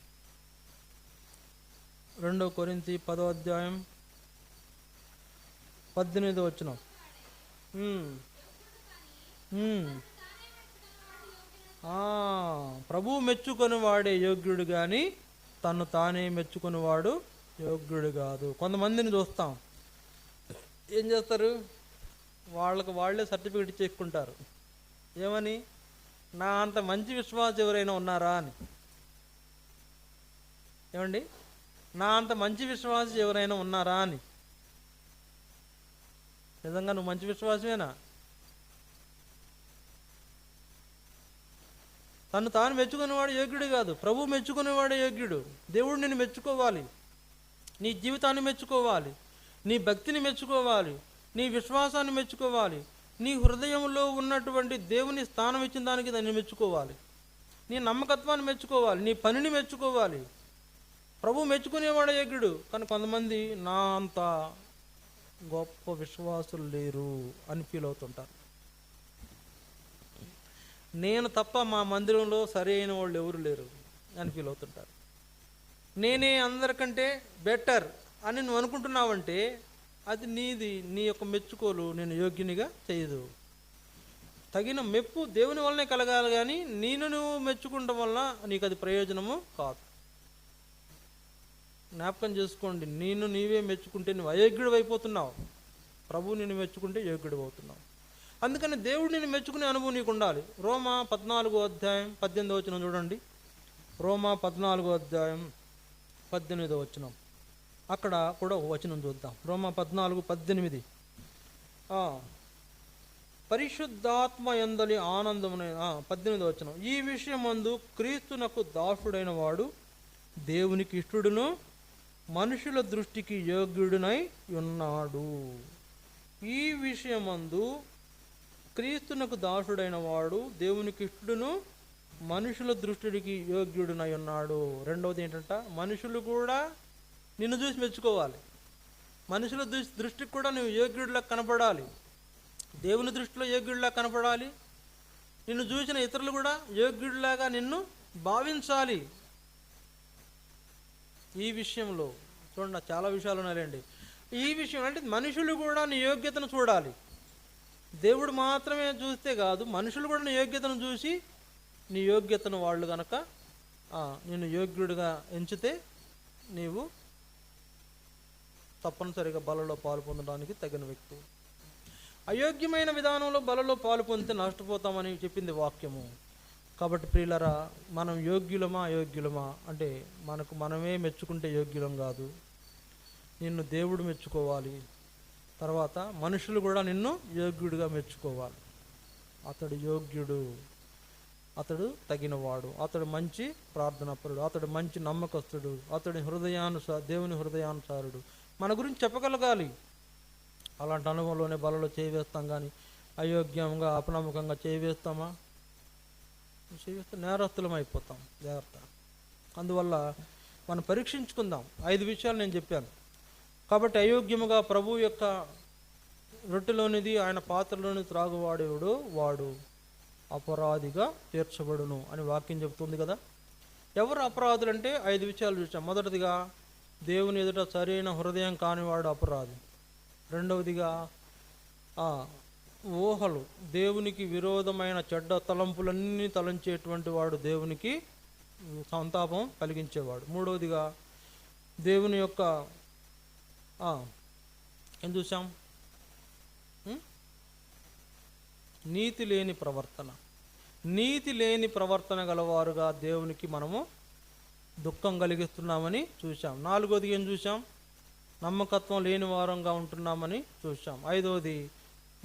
2 కొరింథీ 10వ అధ్యాయం 18వ వచనం. ప్రభువు మెచ్చుకొని వాడే యోగ్యుడు కానీ తను తానే మెచ్చుకుని వాడు యోగ్యుడు కాదు. కొంతమందిని చూస్తాం, ఏం చేస్తారు? వాళ్ళే సర్టిఫికెట్ ఇచ్చేసుకుంటారు. ఏమని? నా అంత మంచి విశ్వాసం ఎవరైనా ఉన్నారా అని. ఏమండి? నా అంత మంచి విశ్వాసం ఎవరైనా ఉన్నారా అని. నిజంగా నువ్వు మంచి విశ్వాసమేనా? తను తాను మెచ్చుకునేవాడు యోగ్యుడు కాదు, ప్రభు మెచ్చుకునేవాడే యోగ్యుడు. దేవుడు నిన్ను మెచ్చుకోవాలి, నీ జీవితాన్ని మెచ్చుకోవాలి, నీ భక్తిని మెచ్చుకోవాలి, నీ విశ్వాసాన్ని మెచ్చుకోవాలి, నీ హృదయంలో ఉన్నటువంటి దేవుని స్థానం ఇచ్చిన దానికి దాన్ని మెచ్చుకోవాలి, నీ నమ్మకత్వాన్ని మెచ్చుకోవాలి, నీ పనిని మెచ్చుకోవాలి. ప్రభు మెచ్చుకునేవాడే యోగ్యుడు. కానీ కొంతమంది నా అంత గొప్ప విశ్వాసులు లేరు అని ఫీల్ అవుతుంటారు. నేను తప్ప మా మందిరంలో సరైన వాళ్ళు ఎవరు లేరు అని ఫీల్ అవుతుంటారు. నేనే అందరికంటే బెటర్ అని నువ్వు అనుకుంటున్నావంటే అది నీ యొక్క మెచ్చుకోలు నేను యోగ్యునిగా చేయదు. తగిన మెప్పు దేవుని వల్లనే కలగాలి, కానీ నువ్వు మెచ్చుకుంటం వల్ల నీకు అది ప్రయోజనము కాదు. జ్ఞాపకం చేసుకోండి, నీవే మెచ్చుకుంటే నువ్వు అయోగ్యుడు అయిపోతున్నావు, ప్రభు నిన్ను మెచ్చుకుంటే యోగ్యుడు అవుతున్నావు. అందుకని దేవుడు నిన్ను మెచ్చుకునే అనుభవం నీకు ఉండాలి. రోమా 14వ అధ్యాయం 18వ వచనం చూడండి. రోమా 14వ అధ్యాయం 18వ వచనం. అక్కడ కూడా ఒక వచనం చూద్దాం. రోమా 14:18. పరిశుద్ధాత్మ యందలి ఆనందమున 18వ వచనం. ఈ విషయమందు క్రీస్తునకు దాసుడైన వాడు దేవునికి ఇష్టడును మనుషుల దృష్టికి యోగ్యుడునై ఉన్నాడు. ఈ విషయమందు క్రీస్తునకు దాసుడైన వాడు దేవునికి ఇష్టడును మనుషుల దృష్టికి యోగ్యుడునై ఉన్నాడు. రెండవది ఏంటంట? మనుషులు కూడా నిన్ను చూసి మెచ్చుకోవాలి. మనుషుల దృష్టికి కూడా నువ్వు యోగ్యుడిలా కనపడాలి, దేవుని దృష్టిలో యోగ్యుడిలా కనపడాలి. నిన్ను చూసిన ఇతరులు కూడా యోగ్యుడిలాగా నిన్ను భావించాలి. ఈ విషయంలో చూడండి, చాలా విషయాలు ఉన్నాయండి. ఈ విషయం అంటే మనుషులు కూడా నీ యోగ్యతను చూడాలి. దేవుడు మాత్రమే చూస్తే కాదు, మనుషులు కూడా నీ యోగ్యతను చూసి నీ యోగ్యతను వాళ్ళు కనుక నిన్ను యోగ్యుడిగా ఎంచితే నీవు తప్పనిసరిగా బలలో పాలు పొందడానికి తగిన వ్యక్తి. అయోగ్యమైన విధానంలో బలలో పాలు పొందితే నష్టపోతామని చెప్పింది వాక్యము. కాబట్టి ప్రియులరా, మనం యోగ్యులమా అయోగ్యులమా అంటే మనమే మెచ్చుకుంటే యోగ్యులం కాదు, నిన్ను దేవుడు మెచ్చుకోవాలి. తర్వాత మనుషులు కూడా నిన్ను యోగ్యుడిగా మెచ్చుకోవాలి. అతడు యోగ్యుడు, అతడు తగినవాడు, అతడు మంచి ప్రార్థనాపరుడు, అతడు మంచి నమ్మకస్తుడు, అతడి దేవుని హృదయానుసారుడు మన గురించి చెప్పగలగాలి. అలాంటి అనుభవంలోనే బలలో చేయవేస్తాం, కానీ అయోగ్యంగా అపనమ్మకంగా చేయవేస్తామా? జీవితం నేరస్తులం అయిపోతాం. జాగ్రత్త. అందువల్ల మనం పరీక్షించుకుందాం. 5 విషయాలు నేను చెప్పాను. కాబట్టి అయోగ్యముగా ప్రభు యొక్క రొట్టెలోనిది ఆయన పాత్రలోని త్రాగువాడేవాడు వాడు అపరాధిగా తీర్చబడును అని వాక్యం చెబుతుంది కదా. ఎవరు అపరాధులు అంటే 5 విషయాలు చూసాం. మొదటిదిగా దేవుని ఎదుట సరైన హృదయం కానివాడు అపరాధి. రెండవదిగా ఊహలు, దేవునికి విరోధమైన చెడ్డ తలంపులన్నీ తలంచేటువంటి వాడు దేవునికి సంతాపం కలిగించేవాడు. మూడవదిగా దేవుని యొక్క ఏం చూసాం, నీతి లేని ప్రవర్తన. నీతి లేని ప్రవర్తన గలవారుగా దేవునికి మనము దుఃఖం కలిగిస్తున్నామని చూసాం. నాలుగోది ఏం చూసాం, నమ్మకత్వం లేని వారంగా ఉంటున్నామని చూసాం. ఐదవది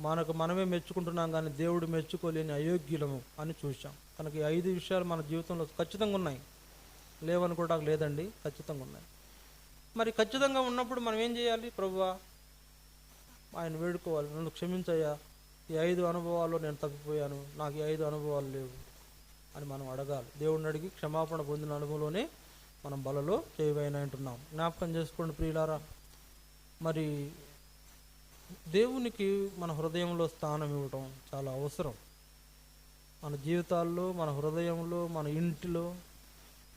మనకు మనమే మెచ్చుకుంటున్నాం కానీ దేవుడు మెచ్చుకోలేని అయోగ్యులము అని చూసాం. కనుక ఈ 5 విషయాలు మన జీవితంలో ఖచ్చితంగా ఉన్నాయి. లేవనుకోవడానికి లేదండి, ఖచ్చితంగా ఉన్నాయి. మరి ఖచ్చితంగా ఉన్నప్పుడు మనం ఏం చేయాలి? ప్రభువా, ఆయన వేడుకోవాలి, నన్ను క్షమించయ్యా, ఈ 5 అనుభవాల్లో నేను తప్పిపోయాను, నాకు ఈ 5 అనుభవాలు లేవు అని మనం అడగాలి. దేవుడిని అడిగి క్షమాపణ పొందిన అనుభవంలోనే మనం బలలో చేయవైన అంటున్నాం. జ్ఞాపకం చేసుకోండి ప్రియులారా, మరి దేవునికి మన హృదయంలో స్థానం ఇవ్వటం చాలా అవసరం. మన జీవితాల్లో, మన హృదయంలో, మన ఇంటిలో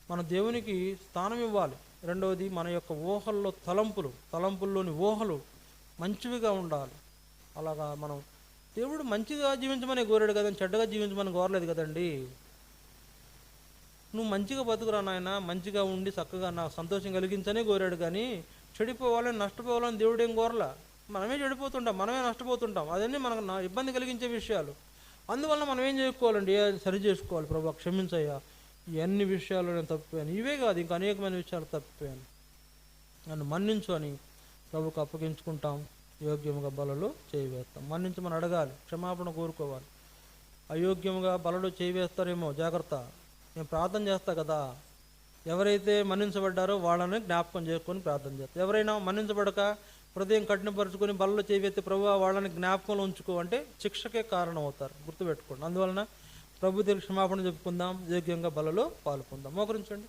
మన దేవునికి స్థానం ఇవ్వాలి. రెండవది, మన యొక్క ఊహల్లో తలంపుల్లోని ఊహలు మంచివిగా ఉండాలి. అలాగా మనం దేవుడు మంచిగా జీవించమని కోరాడు కదండి, చెడ్డగా జీవించమని కోరలేదు కదండి. నువ్వు మంచిగా బతుకురా నాయన, మంచిగా ఉండి చక్కగా నాకు సంతోషం కలిగించనే కోరాడు కానీ చెడిపోవాలని, నష్టపోవాలని దేవుడు ఏం కోరలా. మనమే చెడిపోతుంటాం, మనమే నష్టపోతుంటాం. అదన్నీ మనకు ఇబ్బంది కలిగించే విషయాలు. అందువల్ల మనం ఏం చేసుకోవాలండి, సరి చేసుకోవాలి. ప్రభు క్షమించయ్యా, ఇవన్నీ విషయాలు నేను తప్పిపోయాను, ఇవే కాదు ఇంకా అనేకమైన విషయాలు తప్పిపోయాను, నన్ను మన్నించు అని ప్రభుకు అప్పగించుకుంటాం. యోగ్యముగా బలలో చేయివేస్తాం. మన్నించమని అడగాలి, క్షమాపణ కోరుకోవాలి. అయోగ్యముగా బలలో చేయివేస్తారేమో, జాగ్రత్త. నేను ప్రార్థన చేస్తా కదా, ఎవరైతే మన్నించబడ్డారో వాళ్ళని జ్ఞాపకం చేసుకొని ప్రార్థన చేస్తారు. ఎవరైనా మన్నించబడక హృదయం కఠినపరుచుకొని బలలో చేయివేస్తే ప్రభువా వాళ్ళని జ్ఞాపకంలో ఉంచుకో అంటే శిక్షకే కారణం అవుతారు, గుర్తుపెట్టుకోండి. అందువలన ప్రభు దగ్గర క్షమాపణ చెప్పుకుందాం, యోగ్యంగా బలలో పాల్పొందాం. మోకరించండి.